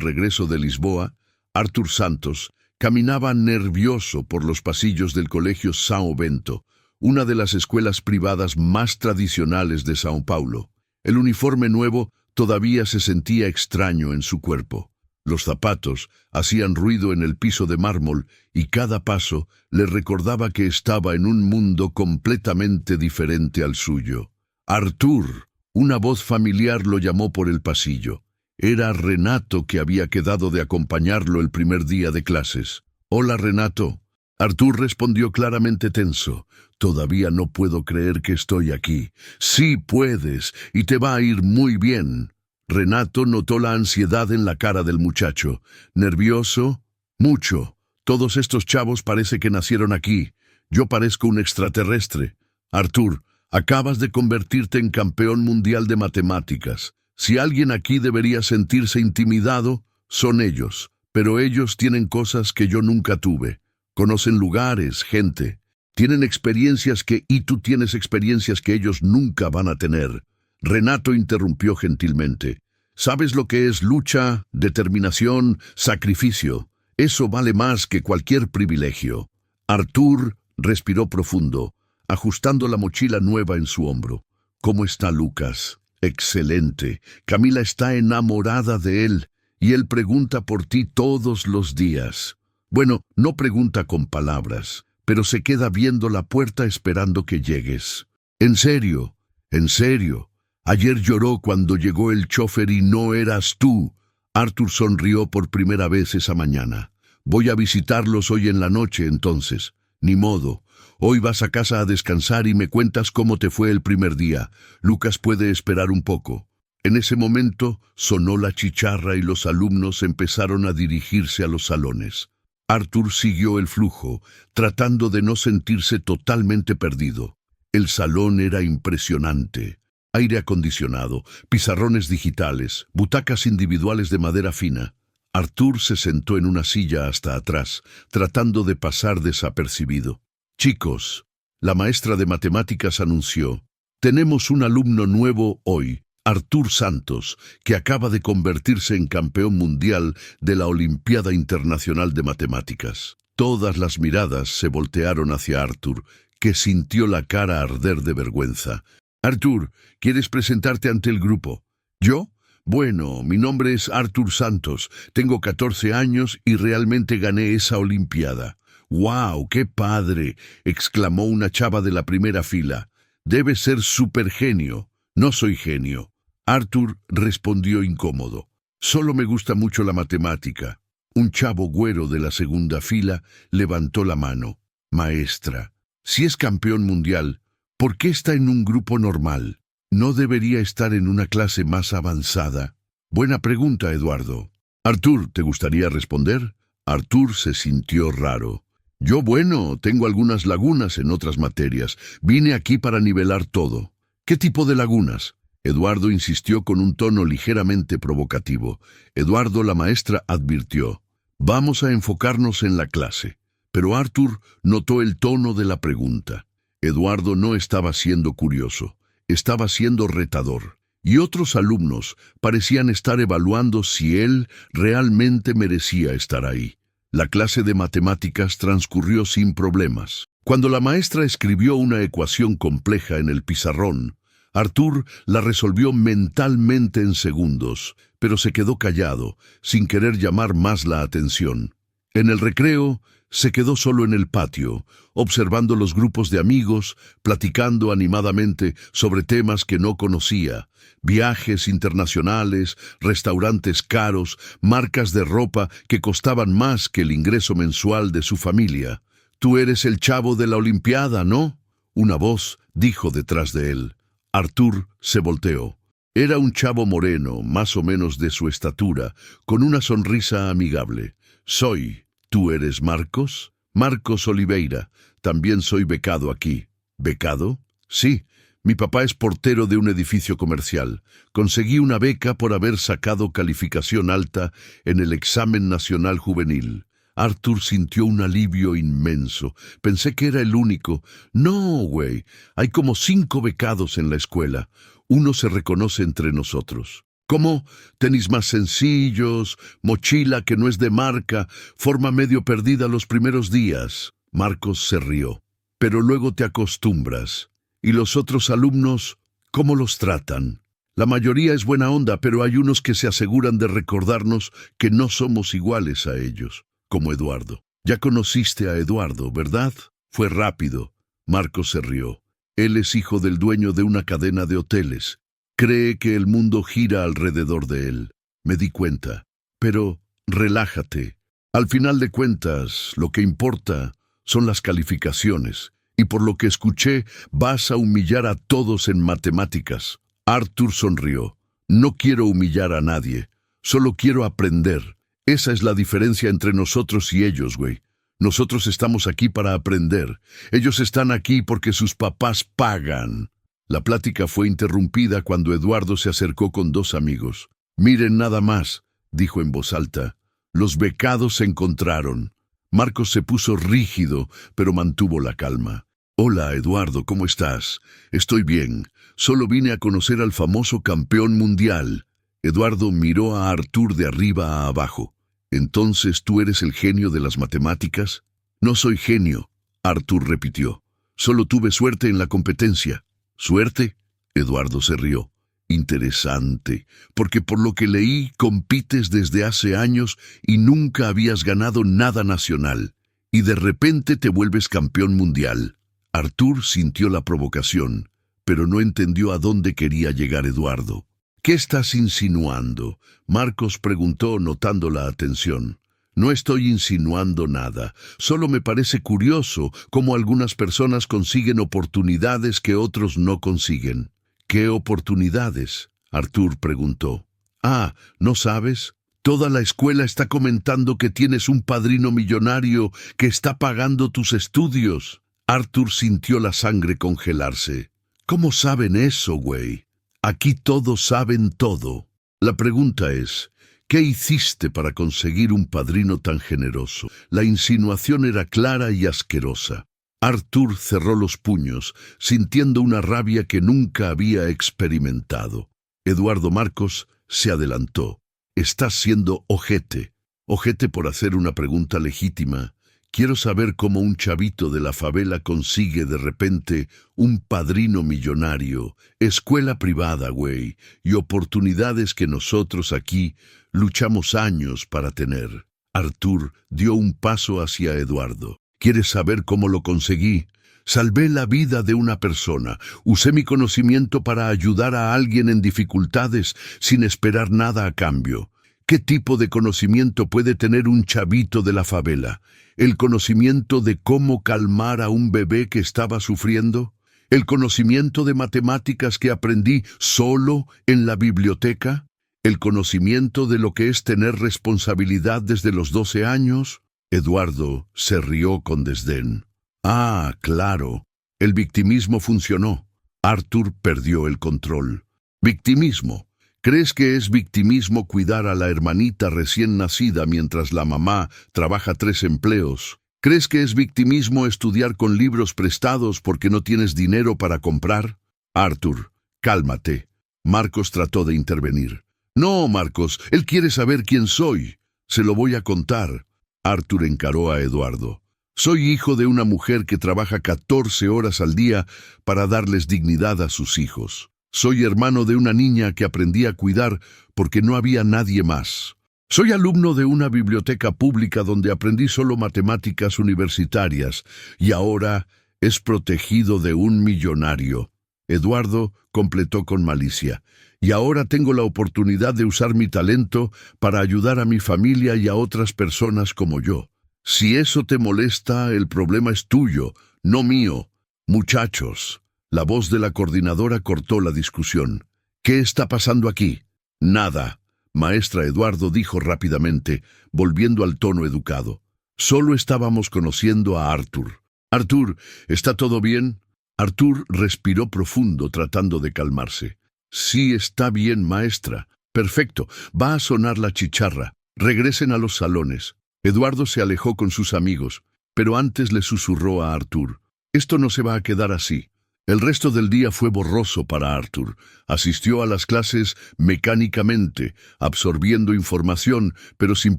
regreso de Lisboa, Artur Santos caminaba nervioso por los pasillos del colegio São Bento, una de las escuelas privadas más tradicionales de São Paulo. El uniforme nuevo todavía se sentía extraño en su cuerpo. Los zapatos hacían ruido en el piso de mármol y cada paso le recordaba que estaba en un mundo completamente diferente al suyo. Artur, una voz familiar lo llamó por el pasillo. Era Renato, que había quedado de acompañarlo el primer día de clases. «Hola, Renato». Artur respondió claramente tenso. «Todavía no puedo creer que estoy aquí». «Sí puedes, y te va a ir muy bien». Renato notó la ansiedad en la cara del muchacho. «¿Nervioso?» «Mucho. Todos estos chavos parece que nacieron aquí. Yo parezco un extraterrestre». «Artur, acabas de convertirte en campeón mundial de matemáticas. Si alguien aquí debería sentirse intimidado, son ellos. Pero ellos tienen cosas que yo nunca tuve. Conocen lugares, gente. Tienen experiencias y tú tienes experiencias que ellos nunca van a tener». Renato interrumpió gentilmente. «¿Sabes lo que es lucha, determinación, sacrificio? Eso vale más que cualquier privilegio». Artur respiró profundo, ajustando la mochila nueva en su hombro. «¿Cómo está Lucas?» «Excelente. Camila está enamorada de él, y él pregunta por ti todos los días. Bueno, no pregunta con palabras, pero se queda viendo la puerta esperando que llegues». «¿En serio? ¿En serio? Ayer lloró cuando llegó el chofer y no eras tú». Artur sonrió por primera vez esa mañana. «Voy a visitarlos hoy en la noche, entonces. Ni modo. Hoy vas a casa a descansar y me cuentas cómo te fue el primer día. Lucas puede esperar un poco». En ese momento sonó la chicharra y los alumnos empezaron a dirigirse a los salones. Artur siguió el flujo, tratando de no sentirse totalmente perdido. El salón era impresionante. Aire acondicionado, pizarrones digitales, butacas individuales de madera fina. Artur se sentó en una silla hasta atrás, tratando de pasar desapercibido. «Chicos», la maestra de matemáticas anunció, «tenemos un alumno nuevo hoy, Artur Santos, que acaba de convertirse en campeón mundial de la Olimpiada Internacional de Matemáticas». Todas las miradas se voltearon hacia Artur, que sintió la cara arder de vergüenza. «Artur, ¿quieres presentarte ante el grupo?» «¿Yo? Bueno, mi nombre es Artur Santos, tengo 14 años y realmente gané esa olimpiada». «¡Wow, qué padre!», exclamó una chava de la primera fila. «Debe ser súper genio». «No soy genio». Artur respondió incómodo. «Solo me gusta mucho la matemática». Un chavo güero de la segunda fila levantó la mano. «Maestra, si es campeón mundial, ¿por qué está en un grupo normal? ¿No debería estar en una clase más avanzada?» «Buena pregunta, Eduardo». «Artur, ¿te gustaría responder?» Artur se sintió raro. «Yo, bueno, tengo algunas lagunas en otras materias. Vine aquí para nivelar todo». «¿Qué tipo de lagunas?» Eduardo insistió con un tono ligeramente provocativo. Eduardo, la maestra, advirtió: «Vamos a enfocarnos en la clase». Pero Artur notó el tono de la pregunta. Eduardo no estaba siendo curioso, estaba siendo retador. Y otros alumnos parecían estar evaluando si él realmente merecía estar ahí. La clase de matemáticas transcurrió sin problemas. Cuando la maestra escribió una ecuación compleja en el pizarrón, Artur la resolvió mentalmente en segundos, pero se quedó callado, sin querer llamar más la atención. En el recreo, se quedó solo en el patio, observando los grupos de amigos, platicando animadamente sobre temas que no conocía: viajes internacionales, restaurantes caros, marcas de ropa que costaban más que el ingreso mensual de su familia. «Tú eres el chavo de la Olimpiada, ¿no?», una voz dijo detrás de él. Artur se volteó. Era un chavo moreno, más o menos de su estatura, con una sonrisa amigable. «Soy. ¿Tú eres Marcos?» «Marcos Oliveira. También soy becado aquí». «¿Becado?» «Sí. Mi papá es portero de un edificio comercial. Conseguí una beca por haber sacado calificación alta en el examen nacional juvenil». Artur sintió un alivio inmenso. «Pensé que era el único». «No, güey. Hay como 5 becados en la escuela. Uno se reconoce entre nosotros». «¿Cómo? Tenis más sencillos, mochila que no es de marca, forma medio perdida los primeros días». Marcos se rió. «Pero luego te acostumbras. ¿Y los otros alumnos, cómo los tratan?» La mayoría es buena onda, pero hay unos que se aseguran de recordarnos que no somos iguales a ellos, como Eduardo. Ya conociste a Eduardo, ¿verdad? Fue rápido. Marcos se rió. Él es hijo del dueño de una cadena de hoteles. Cree que el mundo gira alrededor de él. Me di cuenta. Pero relájate. Al final de cuentas, lo que importa son las calificaciones. Y por lo que escuché, vas a humillar a todos en matemáticas. Arthur sonrió. No quiero humillar a nadie. Solo quiero aprender. Esa es la diferencia entre nosotros y ellos, güey. Nosotros estamos aquí para aprender. Ellos están aquí porque sus papás pagan. La plática fue interrumpida cuando Eduardo se acercó con dos amigos. Miren nada más, dijo en voz alta. Los becados se encontraron. Marcos se puso rígido, pero mantuvo la calma. Hola, Eduardo, ¿cómo estás? Estoy bien. Solo vine a conocer al famoso campeón mundial. Eduardo miró a Arthur de arriba a abajo. ¿Entonces tú eres el genio de las matemáticas? No soy genio, Arthur repitió. Solo tuve suerte en la competencia. ¿Suerte? Eduardo se rió. Interesante, porque por lo que leí, compites desde hace años y nunca habías ganado nada nacional. Y de repente te vuelves campeón mundial. Arthur sintió la provocación, pero no entendió a dónde quería llegar Eduardo. ¿Qué estás insinuando? Marcos preguntó, notando la atención. No estoy insinuando nada. Solo me parece curioso cómo algunas personas consiguen oportunidades que otros no consiguen. ¿Qué oportunidades? Arthur preguntó. Ah, ¿no sabes? Toda la escuela está comentando que tienes un padrino millonario que está pagando tus estudios. Arthur sintió la sangre congelarse. ¿Cómo saben eso, güey? Aquí todos saben todo. La pregunta es, ¿qué hiciste para conseguir un padrino tan generoso? La insinuación era clara y asquerosa. Arthur cerró los puños, sintiendo una rabia que nunca había experimentado. Eduardo Marcos se adelantó. Estás siendo ojete. Ojete por hacer una pregunta legítima. Quiero saber cómo un chavito de la favela consigue de repente un padrino millonario, escuela privada, güey, y oportunidades que nosotros aquí luchamos años para tener. Arthur dio un paso hacia Eduardo. ¿Quieres saber cómo lo conseguí? Salvé la vida de una persona. Usé mi conocimiento para ayudar a alguien en dificultades sin esperar nada a cambio. ¿Qué tipo de conocimiento puede tener un chavito de la favela? ¿El conocimiento de cómo calmar a un bebé que estaba sufriendo? ¿El conocimiento de matemáticas que aprendí solo en la biblioteca? ¿El conocimiento de lo que es tener responsabilidad desde los 12 años? Eduardo se rió con desdén. Ah, claro. El victimismo funcionó. Arthur perdió el control. ¿Victimismo? ¿Crees que es victimismo cuidar a la hermanita recién nacida mientras la mamá trabaja 3 empleos? ¿Crees que es victimismo estudiar con libros prestados porque no tienes dinero para comprar? Arthur, cálmate. Marcos trató de intervenir. No, Marcos, él quiere saber quién soy. Se lo voy a contar. Arthur encaró a Eduardo. Soy hijo de una mujer que trabaja 14 horas al día para darles dignidad a sus hijos. Soy hermano de una niña que aprendí a cuidar porque no había nadie más. Soy alumno de una biblioteca pública donde aprendí solo matemáticas universitarias y ahora es protegido de un millonario. Eduardo completó con malicia. Y ahora tengo la oportunidad de usar mi talento para ayudar a mi familia y a otras personas como yo. Si eso te molesta, el problema es tuyo, no mío. Muchachos. La voz de la coordinadora cortó la discusión. ¿Qué está pasando aquí? Nada. Maestra Eduardo dijo rápidamente, volviendo al tono educado. Solo estábamos conociendo a Arthur. Arthur, ¿está todo bien? Arthur respiró profundo tratando de calmarse. Sí, está bien, maestra. Perfecto. Va a sonar la chicharra. Regresen a los salones. Eduardo se alejó con sus amigos, pero antes le susurró a Arthur. Esto no se va a quedar así. El resto del día fue borroso para Arthur. Asistió a las clases mecánicamente, absorbiendo información, pero sin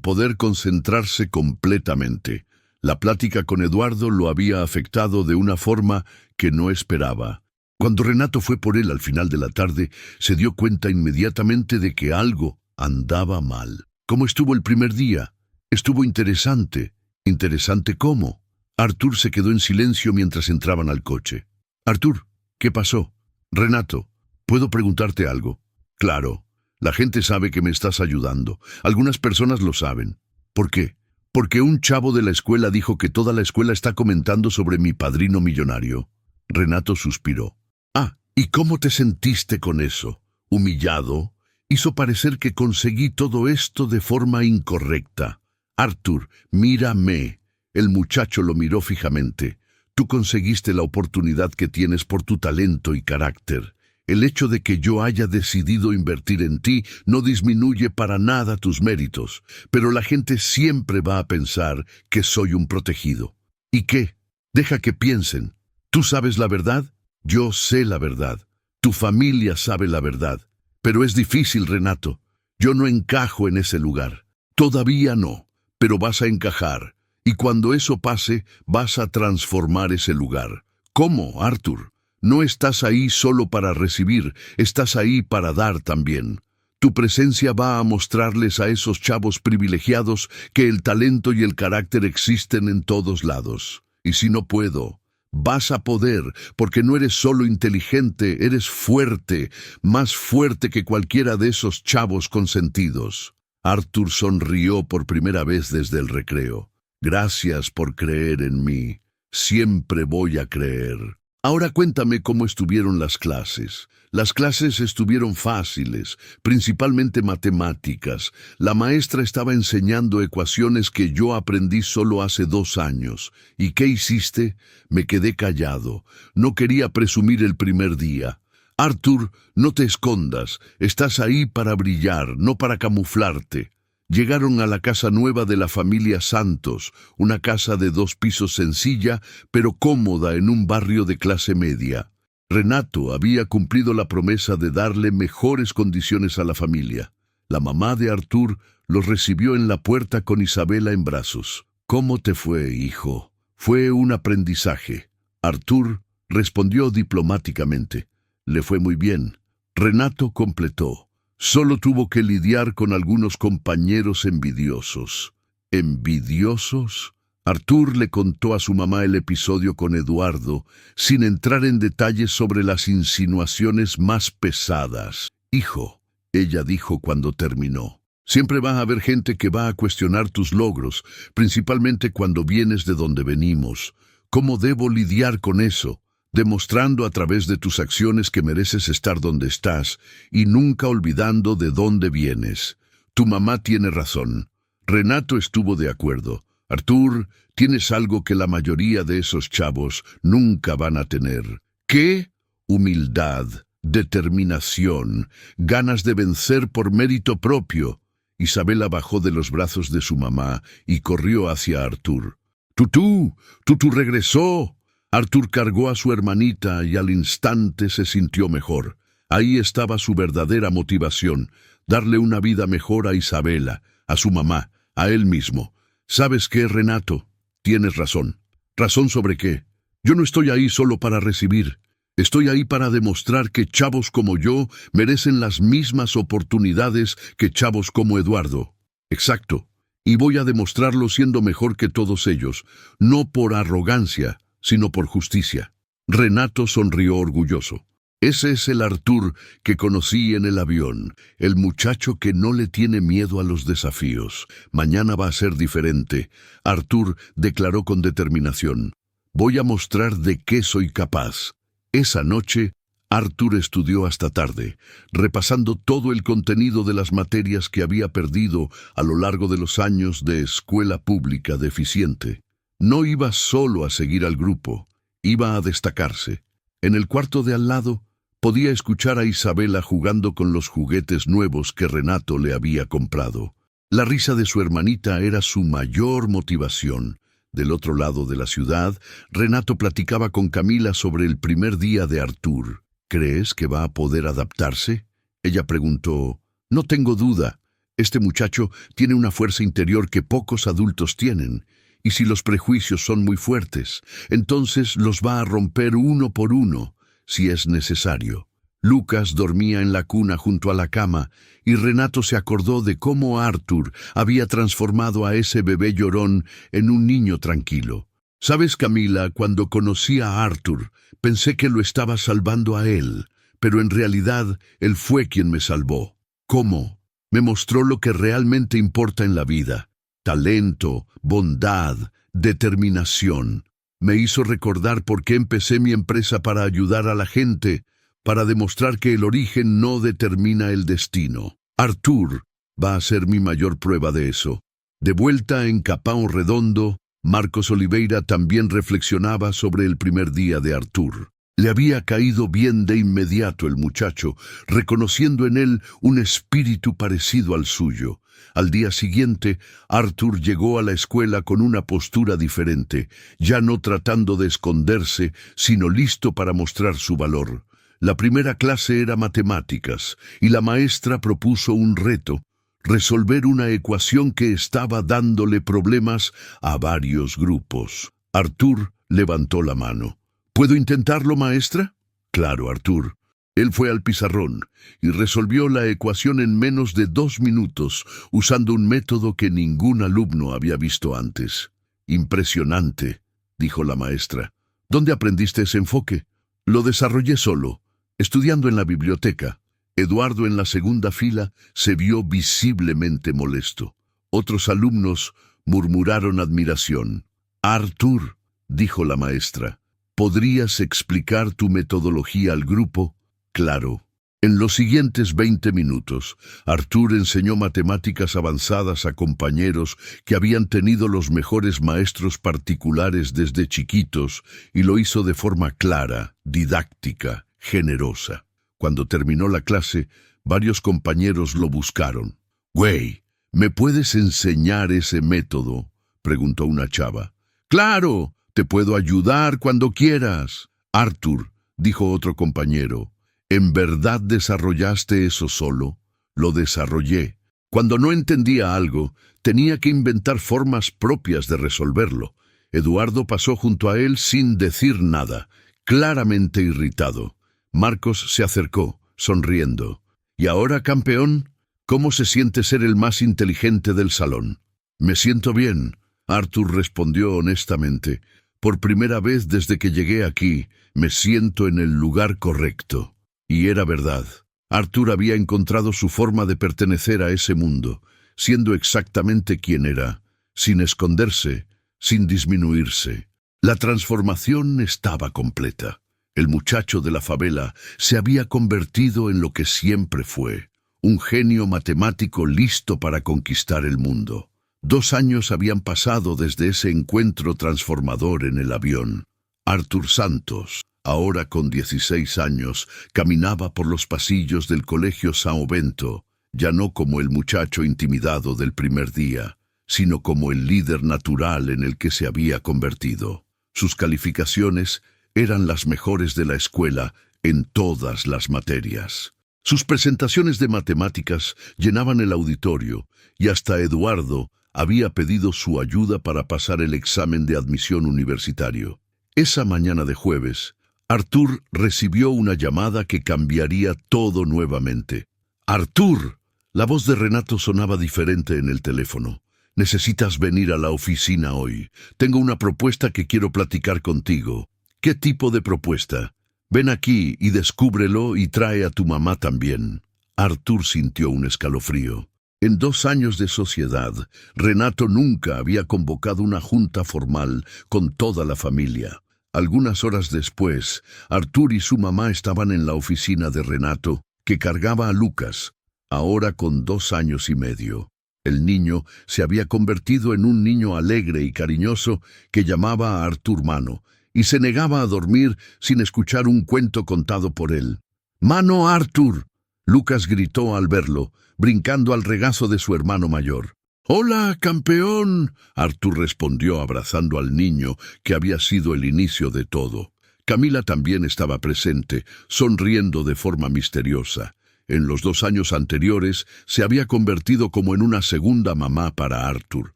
poder concentrarse completamente. La plática con Eduardo lo había afectado de una forma que no esperaba. Cuando Renato fue por él al final de la tarde, se dio cuenta inmediatamente de que algo andaba mal. ¿Cómo estuvo el primer día? Estuvo interesante. ¿Interesante cómo? Arthur se quedó en silencio mientras entraban al coche. Arthur, ¿qué pasó? Renato, ¿puedo preguntarte algo? Claro, la gente sabe que me estás ayudando. Algunas personas lo saben. ¿Por qué? Porque un chavo de la escuela dijo que toda la escuela está comentando sobre mi padrino millonario. Renato suspiró. Ah, ¿y cómo te sentiste con eso? ¿Humillado? Hizo parecer que conseguí todo esto de forma incorrecta. Arthur, mírame. El muchacho lo miró fijamente. Tú conseguiste la oportunidad que tienes por tu talento y carácter. El hecho de que yo haya decidido invertir en ti no disminuye para nada tus méritos, pero la gente siempre va a pensar que soy un protegido. ¿Y qué? Deja que piensen. ¿Tú sabes la verdad? Yo sé la verdad. Tu familia sabe la verdad. Pero es difícil, Renato. Yo no encajo en ese lugar. Todavía no, pero vas a encajar. Y cuando eso pase, vas a transformar ese lugar. ¿Cómo, Arthur? No estás ahí solo para recibir, estás ahí para dar también. Tu presencia va a mostrarles a esos chavos privilegiados que el talento y el carácter existen en todos lados. Y si no puedo, vas a poder, porque no eres solo inteligente, eres fuerte, más fuerte que cualquiera de esos chavos consentidos. Arthur sonrió por primera vez desde el recreo. Gracias por creer en mí. Siempre voy a creer. Ahora cuéntame cómo estuvieron las clases. Las clases estuvieron fáciles, principalmente matemáticas. La maestra estaba enseñando ecuaciones que yo aprendí solo hace 2 años. ¿Y qué hiciste? Me quedé callado. No quería presumir el primer día. Arthur, no te escondas. Estás ahí para brillar, no para camuflarte. Llegaron a la casa nueva de la familia Santos, una casa de 2 pisos sencilla, pero cómoda en un barrio de clase media. Renato había cumplido la promesa de darle mejores condiciones a la familia. La mamá de Arthur los recibió en la puerta con Isabela en brazos. ¿Cómo te fue, hijo? Fue un aprendizaje. Arthur respondió diplomáticamente. Le fue muy bien. Renato completó. Solo tuvo que lidiar con algunos compañeros envidiosos. ¿Envidiosos? Arthur le contó a su mamá el episodio con Eduardo, sin entrar en detalles sobre las insinuaciones más pesadas. Hijo, ella dijo cuando terminó, siempre va a haber gente que va a cuestionar tus logros, principalmente cuando vienes de donde venimos. ¿Cómo debo lidiar con eso? Demostrando a través de tus acciones que mereces estar donde estás y nunca olvidando de dónde vienes. Tu mamá tiene razón. Renato estuvo de acuerdo. Arthur, tienes algo que la mayoría de esos chavos nunca van a tener. ¿Qué? Humildad, determinación, ganas de vencer por mérito propio. Isabela bajó de los brazos de su mamá y corrió hacia Arthur. ¡Tutú! ¡Tutú regresó! Arthur cargó a su hermanita y al instante se sintió mejor. Ahí estaba su verdadera motivación, darle una vida mejor a Isabela, a su mamá, a él mismo. ¿Sabes qué, Renato? Tienes razón. ¿Razón sobre qué? Yo no estoy ahí solo para recibir. Estoy ahí para demostrar que chavos como yo merecen las mismas oportunidades que chavos como Eduardo. Exacto. Y voy a demostrarlo siendo mejor que todos ellos, no por arrogancia, sino por justicia. Renato sonrió orgulloso. Ese es el Arthur que conocí en el avión, el muchacho que no le tiene miedo a los desafíos. Mañana va a ser diferente. Arthur declaró con determinación. Voy a mostrar de qué soy capaz. Esa noche, Arthur estudió hasta tarde, repasando todo el contenido de las materias que había perdido a lo largo de los años de escuela pública deficiente. No iba solo a seguir al grupo, iba a destacarse. En el cuarto de al lado, podía escuchar a Isabela jugando con los juguetes nuevos que Renato le había comprado. La risa de su hermanita era su mayor motivación. Del otro lado de la ciudad, Renato platicaba con Camila sobre el primer día de Arthur. ¿Crees que va a poder adaptarse? Ella preguntó. No tengo duda. Este muchacho tiene una fuerza interior que pocos adultos tienen. Y si los prejuicios son muy fuertes, entonces los va a romper uno por uno. si es necesario. Lucas dormía en la cuna junto a la cama, y Renato se acordó de cómo Arthur había transformado a ese bebé llorón en un niño tranquilo. ¿Sabes, Camila? Cuando conocí a Arthur, pensé que lo estaba salvando a él, pero en realidad él fue quien me salvó. ¿Cómo? Me mostró lo que realmente importa en la vida: talento, bondad, determinación. Me hizo recordar por qué empecé mi empresa, para ayudar a la gente, para demostrar que el origen no determina el destino. Arthur va a ser mi mayor prueba de eso. De vuelta en Capão Redondo, Marcos Oliveira también reflexionaba sobre el primer día de Arthur. Le había caído bien de inmediato el muchacho, reconociendo en él un espíritu parecido al suyo. Al día siguiente, Arthur llegó a la escuela con una postura diferente, ya no tratando de esconderse, sino listo para mostrar su valor. La primera clase era matemáticas, y la maestra propuso un reto: resolver una ecuación que estaba dándole problemas a varios grupos. Arthur levantó la mano. ¿Puedo intentarlo, maestra? Claro, Arthur. Él fue al pizarrón y resolvió la ecuación en menos de 2 minutos, usando un método que ningún alumno había visto antes. Impresionante, dijo la maestra. ¿Dónde aprendiste ese enfoque? Lo desarrollé solo, estudiando en la biblioteca. Eduardo, en la segunda fila, se vio visiblemente molesto. Otros alumnos murmuraron admiración. Arthur, dijo la maestra, ¿podrías explicar tu metodología al grupo? Claro. En los siguientes 20 minutos, Arthur enseñó matemáticas avanzadas a compañeros que habían tenido los mejores maestros particulares desde chiquitos, y lo hizo de forma clara, didáctica, generosa. Cuando terminó la clase, varios compañeros lo buscaron. «Güey, ¿me puedes enseñar ese método?», preguntó una chava. «Claro, te puedo ayudar cuando quieras». «Arthur», dijo otro compañero, ¿en verdad desarrollaste eso solo? Lo desarrollé. Cuando no entendía algo, tenía que inventar formas propias de resolverlo. Eduardo pasó junto a él sin decir nada, claramente irritado. Marcos se acercó, sonriendo. «¿Y ahora, campeón? ¿Cómo se siente ser el más inteligente del salón?» «Me siento bien», Arthur respondió honestamente. «Por primera vez desde que llegué aquí, me siento en el lugar correcto». Y era verdad. Arthur había encontrado su forma de pertenecer a ese mundo, siendo exactamente quien era, sin esconderse, sin disminuirse. La transformación estaba completa. El muchacho de la favela se había convertido en lo que siempre fue: un genio matemático listo para conquistar el mundo. 2 años habían pasado desde ese encuentro transformador en el avión. Arthur Santos, ahora con 16 años, caminaba por los pasillos del Colegio São Bento, ya no como el muchacho intimidado del primer día, sino como el líder natural en el que se había convertido. Sus calificaciones eran las mejores de la escuela en todas las materias. Sus presentaciones de matemáticas llenaban el auditorio, y hasta Eduardo había pedido su ayuda para pasar el examen de admisión universitario. Esa mañana de jueves, Arthur recibió una llamada que cambiaría todo nuevamente. «Arthur», la voz de Renato sonaba diferente en el teléfono. «Necesitas venir a la oficina hoy. Tengo una propuesta que quiero platicar contigo». «¿Qué tipo de propuesta?» «Ven aquí y descúbrelo, y trae a tu mamá también». Arthur sintió un escalofrío. En 2 años de sociedad, Renato nunca había convocado una junta formal con toda la familia. Algunas horas después, Arthur y su mamá estaban en la oficina de Renato, que cargaba a Lucas, ahora con 2 años y medio. El niño se había convertido en un niño alegre y cariñoso que llamaba a Arthur Mano, y se negaba a dormir sin escuchar un cuento contado por él. «¡Mano, Arthur!», Lucas gritó al verlo, brincando al regazo de su hermano mayor. «¡Hola, campeón!», Arthur respondió abrazando al niño, que había sido el inicio de todo. Camila también estaba presente, sonriendo de forma misteriosa. En los 2 años anteriores se había convertido como en una segunda mamá para Arthur.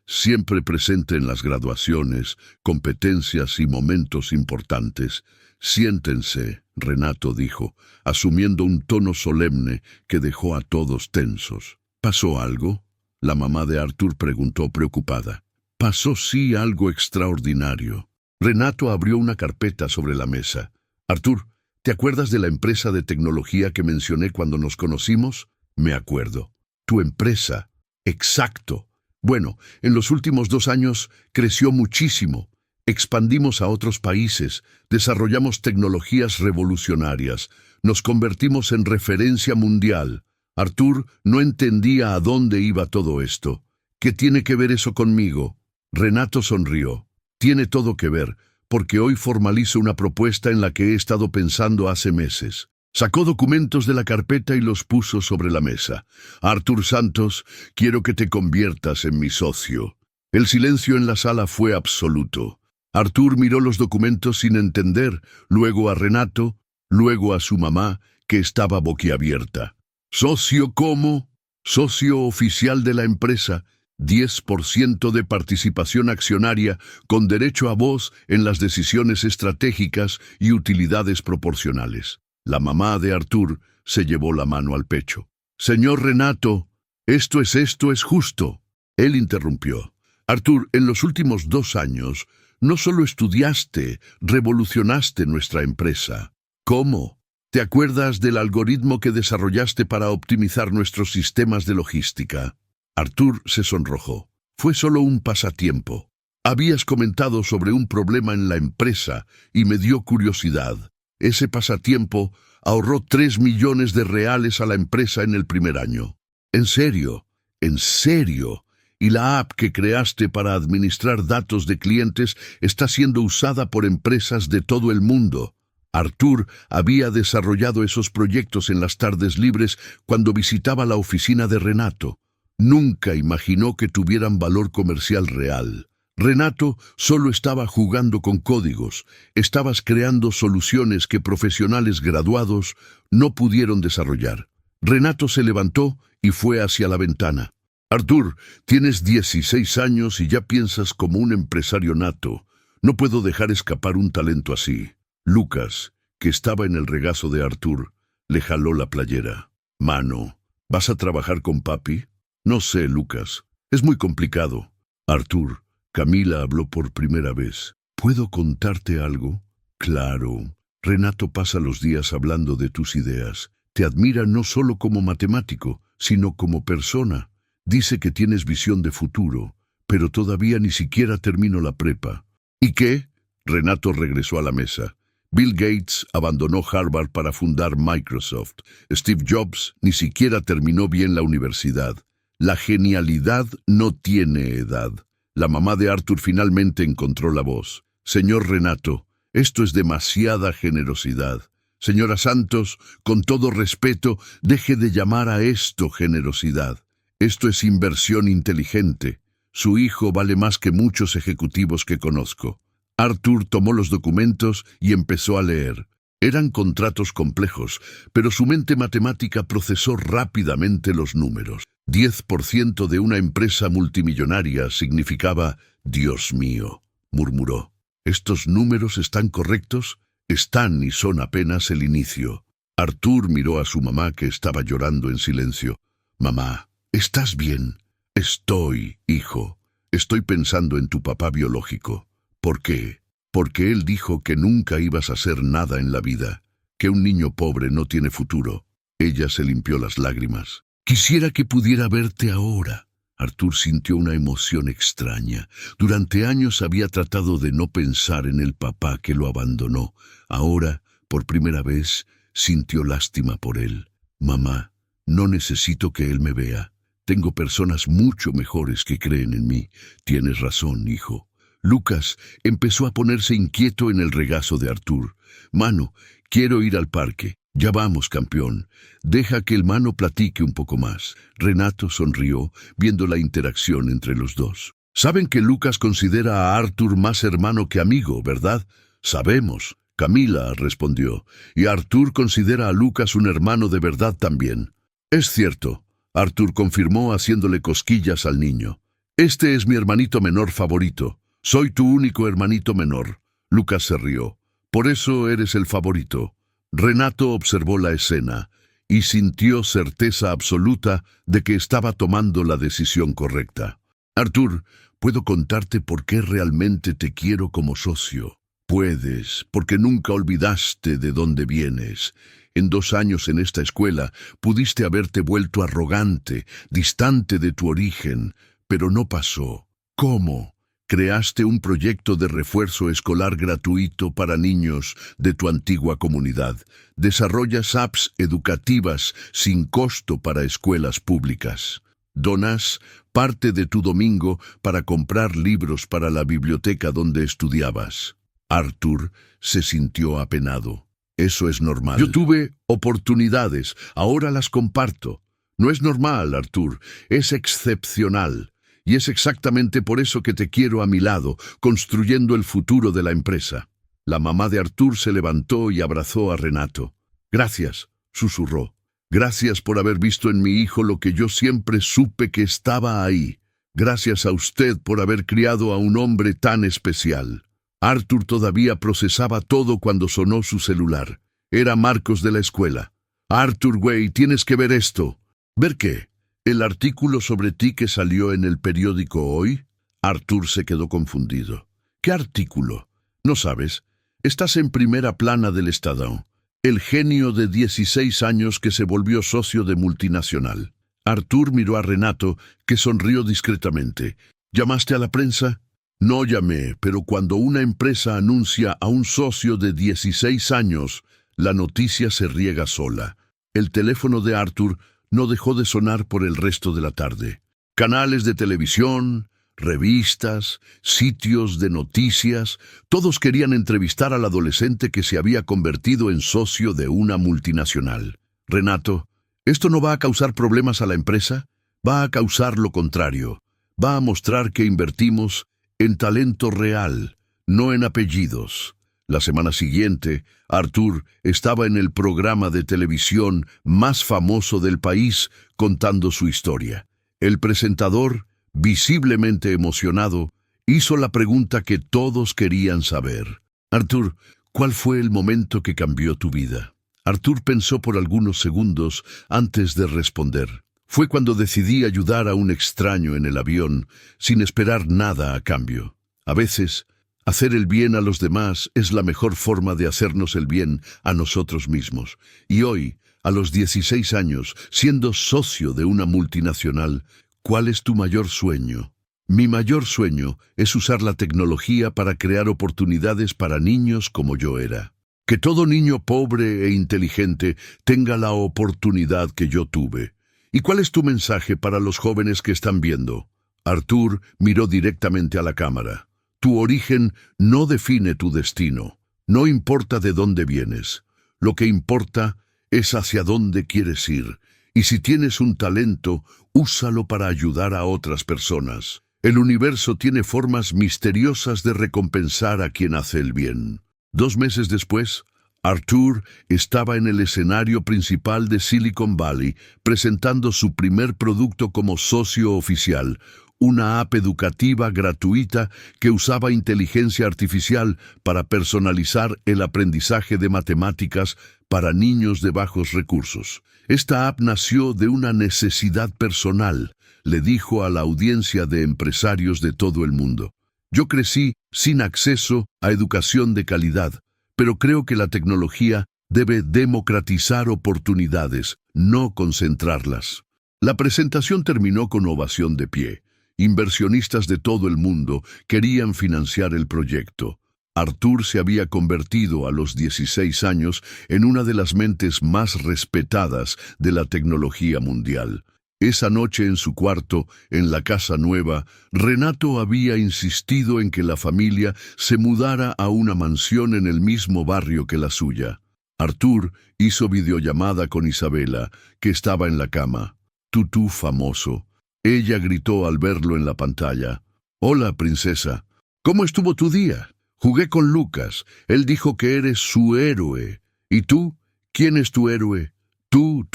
siempre presente en las graduaciones, competencias y momentos importantes. Siéntense, Renato dijo, asumiendo un tono solemne que dejó a todos tensos. ¿Pasó algo?, la mamá de Arthur preguntó preocupada. Pasó sí algo extraordinario. Renato abrió una carpeta sobre la mesa. Arthur, ¿te acuerdas de la empresa de tecnología que mencioné cuando nos conocimos? Me acuerdo. ¿Tu empresa? Exacto. Bueno, en los últimos 2 años creció muchísimo. Expandimos a otros países, desarrollamos tecnologías revolucionarias, nos convertimos en referencia mundial. Arthur no entendía a dónde iba todo esto. ¿Qué tiene que ver eso conmigo? Renato sonrió. Tiene todo que ver, porque hoy formalizo una propuesta en la que he estado pensando hace meses. Sacó documentos de la carpeta y los puso sobre la mesa. Arthur Santos, quiero que te conviertas en mi socio. El silencio en la sala fue absoluto. Arthur miró los documentos sin entender, luego a Renato, luego a su mamá, que estaba boquiabierta. ¿Socio cómo? Socio oficial de la empresa, 10% de participación accionaria con derecho a voz en las decisiones estratégicas y utilidades proporcionales. La mamá de Arthur se llevó la mano al pecho. Señor Renato, esto es justo. Él interrumpió. Arthur, en los últimos 2 años, no solo estudiaste, revolucionaste nuestra empresa. ¿Cómo? ¿Te acuerdas del algoritmo que desarrollaste para optimizar nuestros sistemas de logística? Arthur se sonrojó. Fue solo un pasatiempo. Habías comentado sobre un problema en la empresa y me dio curiosidad. Ese pasatiempo ahorró 3 millones de reales a la empresa en el primer año. ¿En serio? ¿En serio? Y la app que creaste para administrar datos de clientes está siendo usada por empresas de todo el mundo. Arthur había desarrollado esos proyectos en las tardes libres cuando visitaba la oficina de Renato. Nunca imaginó que tuvieran valor comercial real. Renato solo estaba jugando con códigos. Estabas creando soluciones que profesionales graduados no pudieron desarrollar. Renato se levantó y fue hacia la ventana. Arthur, tienes 16 años y ya piensas como un empresario nato. No puedo dejar escapar un talento así. Lucas, que estaba en el regazo de Arthur, le jaló la playera. Mano, ¿vas a trabajar con papi? No sé, Lucas. Es muy complicado. Arthur, Camila habló por primera vez. ¿Puedo contarte algo? Claro. Renato pasa los días hablando de tus ideas. Te admira no solo como matemático, sino como persona. Dice que tienes visión de futuro, pero todavía ni siquiera terminó la prepa. ¿Y qué? Renato regresó a la mesa. Bill Gates abandonó Harvard para fundar Microsoft. Steve Jobs ni siquiera terminó bien la universidad. La genialidad no tiene edad. La mamá de Arthur finalmente encontró la voz. Señor Renato, esto es demasiada generosidad. Señora Santos, con todo respeto, deje de llamar a esto generosidad. Esto es inversión inteligente. Su hijo vale más que muchos ejecutivos que conozco. Arthur tomó los documentos y empezó a leer. Eran contratos complejos, pero su mente matemática procesó rápidamente los números. 10% de una empresa multimillonaria significaba «Dios mío», murmuró. ¿Estos números están correctos? Están y son apenas el inicio. Arthur miró a su mamá que estaba llorando en silencio. «Mamá, ¿estás bien?» «Estoy, hijo. Estoy pensando en tu papá biológico». ¿Por qué? Porque él dijo que nunca ibas a hacer nada en la vida, que un niño pobre no tiene futuro. Ella se limpió las lágrimas. Quisiera que pudiera verte ahora. Arthur sintió una emoción extraña. Durante años había tratado de no pensar en el papá que lo abandonó. Ahora, por primera vez, sintió lástima por él. Mamá, no necesito que él me vea. Tengo personas mucho mejores que creen en mí. Tienes razón, hijo. Lucas empezó a ponerse inquieto en el regazo de Arthur. Mano, quiero ir al parque. Ya vamos, campeón. Deja que el Mano platique un poco más. Renato sonrió, viendo la interacción entre los dos. Saben que Lucas considera a Arthur más hermano que amigo, ¿verdad? Sabemos. Camila respondió. Y Arthur considera a Lucas un hermano de verdad también. Es cierto. Arthur confirmó haciéndole cosquillas al niño. Este es mi hermanito menor favorito. Soy tu único hermanito menor. Lucas se rió. Por eso eres el favorito. Renato observó la escena y sintió certeza absoluta de que estaba tomando la decisión correcta. Artur, puedo contarte por qué realmente te quiero como socio. Puedes, porque nunca olvidaste de dónde vienes. En 2 años en esta escuela pudiste haberte vuelto arrogante, distante de tu origen, pero no pasó. ¿Cómo? Creaste un proyecto de refuerzo escolar gratuito para niños de tu antigua comunidad. Desarrollas apps educativas sin costo para escuelas públicas. Donas parte de tu domingo para comprar libros para la biblioteca donde estudiabas. Artur se sintió apenado. Eso es normal. Yo tuve oportunidades, ahora las comparto. No es normal, Artur, es excepcional. Y es exactamente por eso que te quiero a mi lado, construyendo el futuro de la empresa. La mamá de Artur se levantó y abrazó a Renato. Gracias, susurró. Gracias por haber visto en mi hijo lo que yo siempre supe que estaba ahí. Gracias a usted por haber criado a un hombre tan especial. Artur todavía procesaba todo cuando sonó su celular. Era Marcos de la escuela. Artur, güey, tienes que ver esto. ¿Ver qué? ¿El artículo sobre ti que salió en el periódico hoy? Artur se quedó confundido. ¿Qué artículo? ¿No sabes? Estás en primera plana del Estadão. El genio de 16 años que se volvió socio de multinacional. Artur miró a Renato, que sonrió discretamente. ¿Llamaste a la prensa? No llamé, pero cuando una empresa anuncia a un socio de 16 años, la noticia se riega sola. El teléfono de Artur no dejó de sonar por el resto de la tarde. Canales de televisión, revistas, sitios de noticias, todos querían entrevistar al adolescente que se había convertido en socio de una multinacional. Renato, ¿esto no va a causar problemas a la empresa? Va a causar lo contrario. Va a mostrar que invertimos en talento real, no en apellidos. La semana siguiente, Artur estaba en el programa de televisión más famoso del país contando su historia. El presentador, visiblemente emocionado, hizo la pregunta que todos querían saber. Artur, ¿cuál fue el momento que cambió tu vida? Artur pensó por algunos segundos antes de responder. Fue cuando decidí ayudar a un extraño en el avión sin esperar nada a cambio. A veces, hacer el bien a los demás es la mejor forma de hacernos el bien a nosotros mismos. Y hoy, a los 16 años, siendo socio de una multinacional, ¿cuál es tu mayor sueño? Mi mayor sueño es usar la tecnología para crear oportunidades para niños como yo era. Que todo niño pobre e inteligente tenga la oportunidad que yo tuve. ¿Y cuál es tu mensaje para los jóvenes que están viendo? Artur miró directamente a la cámara. Tu origen no define tu destino. No importa de dónde vienes. Lo que importa es hacia dónde quieres ir. Y si tienes un talento, úsalo para ayudar a otras personas. El universo tiene formas misteriosas de recompensar a quien hace el bien. 2 meses después, Artur estaba en el escenario principal de Silicon Valley presentando su primer producto como socio oficial, una app educativa gratuita que usaba inteligencia artificial para personalizar el aprendizaje de matemáticas para niños de bajos recursos. Esta app nació de una necesidad personal, le dijo a la audiencia de empresarios de todo el mundo. Yo crecí sin acceso a educación de calidad, pero creo que la tecnología debe democratizar oportunidades, no concentrarlas. La presentación terminó con ovación de pie. Inversionistas de todo el mundo querían financiar el proyecto. Artur se había convertido a los 16 años en una de las mentes más respetadas de la tecnología mundial. Esa noche en su cuarto, en la casa nueva, Renato había insistido en que la familia se mudara a una mansión en el mismo barrio que la suya. Artur hizo videollamada con Isabela, que estaba en la cama. Tutú famoso. Ella gritó al verlo en la pantalla. Hola, princesa. ¿Cómo estuvo tu día? Jugué con Lucas. Él dijo que eres su héroe. ¿Y tú? ¿Quién es tu héroe? Tú.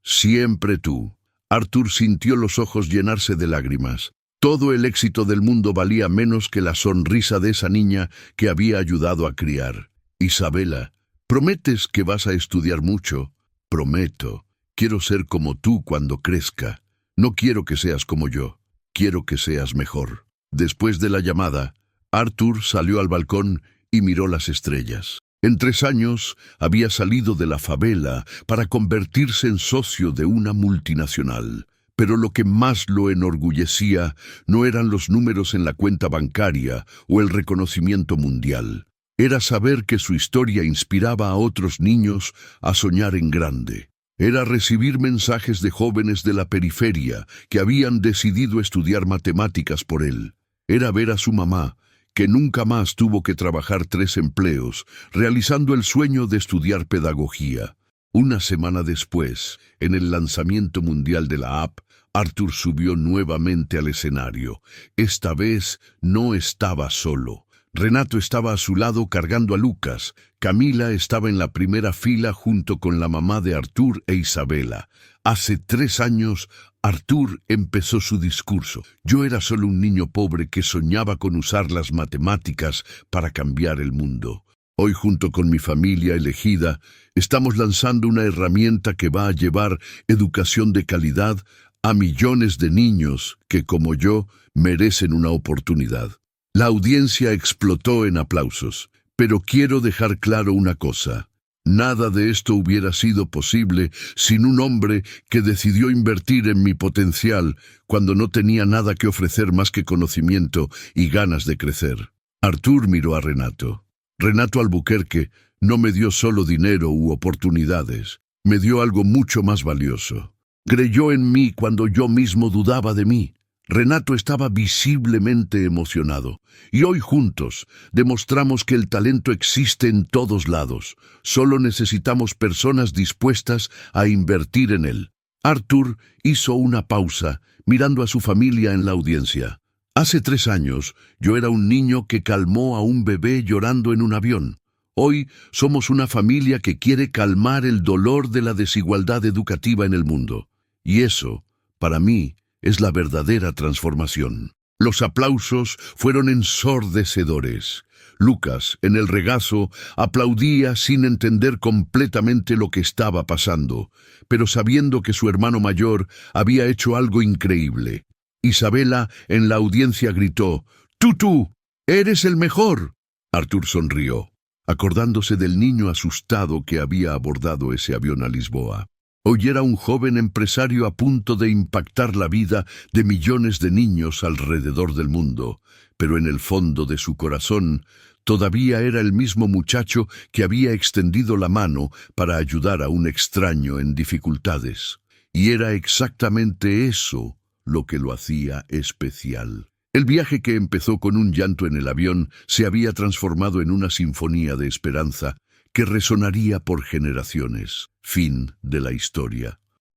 Siempre tú. Artur sintió los ojos llenarse de lágrimas. Todo el éxito del mundo valía menos que la sonrisa de esa niña que había ayudado a criar. Isabela, ¿prometes que vas a estudiar mucho? Prometo. Quiero ser como tú cuando crezca. No quiero que seas como yo. Quiero que seas mejor. Después de la llamada, Arthur salió al balcón y miró las estrellas. En 3 años había salido de la favela para convertirse en socio de una multinacional. Pero lo que más lo enorgullecía no eran los números en la cuenta bancaria o el reconocimiento mundial. Era saber que su historia inspiraba a otros niños a soñar en grande. Era recibir mensajes de jóvenes de la periferia que habían decidido estudiar matemáticas por él. Era ver a su mamá, que nunca más tuvo que trabajar 3 empleos, realizando el sueño de estudiar pedagogía. Una semana después, en el lanzamiento mundial de la app, Arthur subió nuevamente al escenario. Esta vez no estaba solo. Renato estaba a su lado cargando a Lucas. Camila estaba en la primera fila junto con la mamá de Arthur e Isabela. Hace 3 años, Arthur empezó su discurso. Yo era solo un niño pobre que soñaba con usar las matemáticas para cambiar el mundo. Hoy, junto con mi familia elegida, estamos lanzando una herramienta que va a llevar educación de calidad a millones de niños que, como yo, merecen una oportunidad. La audiencia explotó en aplausos, pero quiero dejar claro una cosa. Nada de esto hubiera sido posible sin un hombre que decidió invertir en mi potencial cuando no tenía nada que ofrecer más que conocimiento y ganas de crecer. Arthur miró a Renato. Renato Albuquerque no me dio solo dinero u oportunidades, me dio algo mucho más valioso. Creyó en mí cuando yo mismo dudaba de mí. Renato estaba visiblemente emocionado, y hoy juntos demostramos que el talento existe en todos lados. Solo necesitamos personas dispuestas a invertir en él. Arthur hizo una pausa, mirando a su familia en la audiencia. Hace 3 años, yo era un niño que calmó a un bebé llorando en un avión. Hoy somos una familia que quiere calmar el dolor de la desigualdad educativa en el mundo. Y eso, para mí, es la verdadera transformación. Los aplausos fueron ensordecedores. Lucas, en el regazo, aplaudía sin entender completamente lo que estaba pasando, pero sabiendo que su hermano mayor había hecho algo increíble. Isabela, en la audiencia, gritó, «¡Tú, eres el mejor!». Arthur sonrió, acordándose del niño asustado que había abordado ese avión a Lisboa. Hoy era un joven empresario a punto de impactar la vida de millones de niños alrededor del mundo, pero en el fondo de su corazón todavía era el mismo muchacho que había extendido la mano para ayudar a un extraño en dificultades. Y era exactamente eso lo que lo hacía especial. El viaje, que empezó con un llanto en el avión, se había transformado en una sinfonía de esperanza que resonaría por generaciones. Fin de la historia.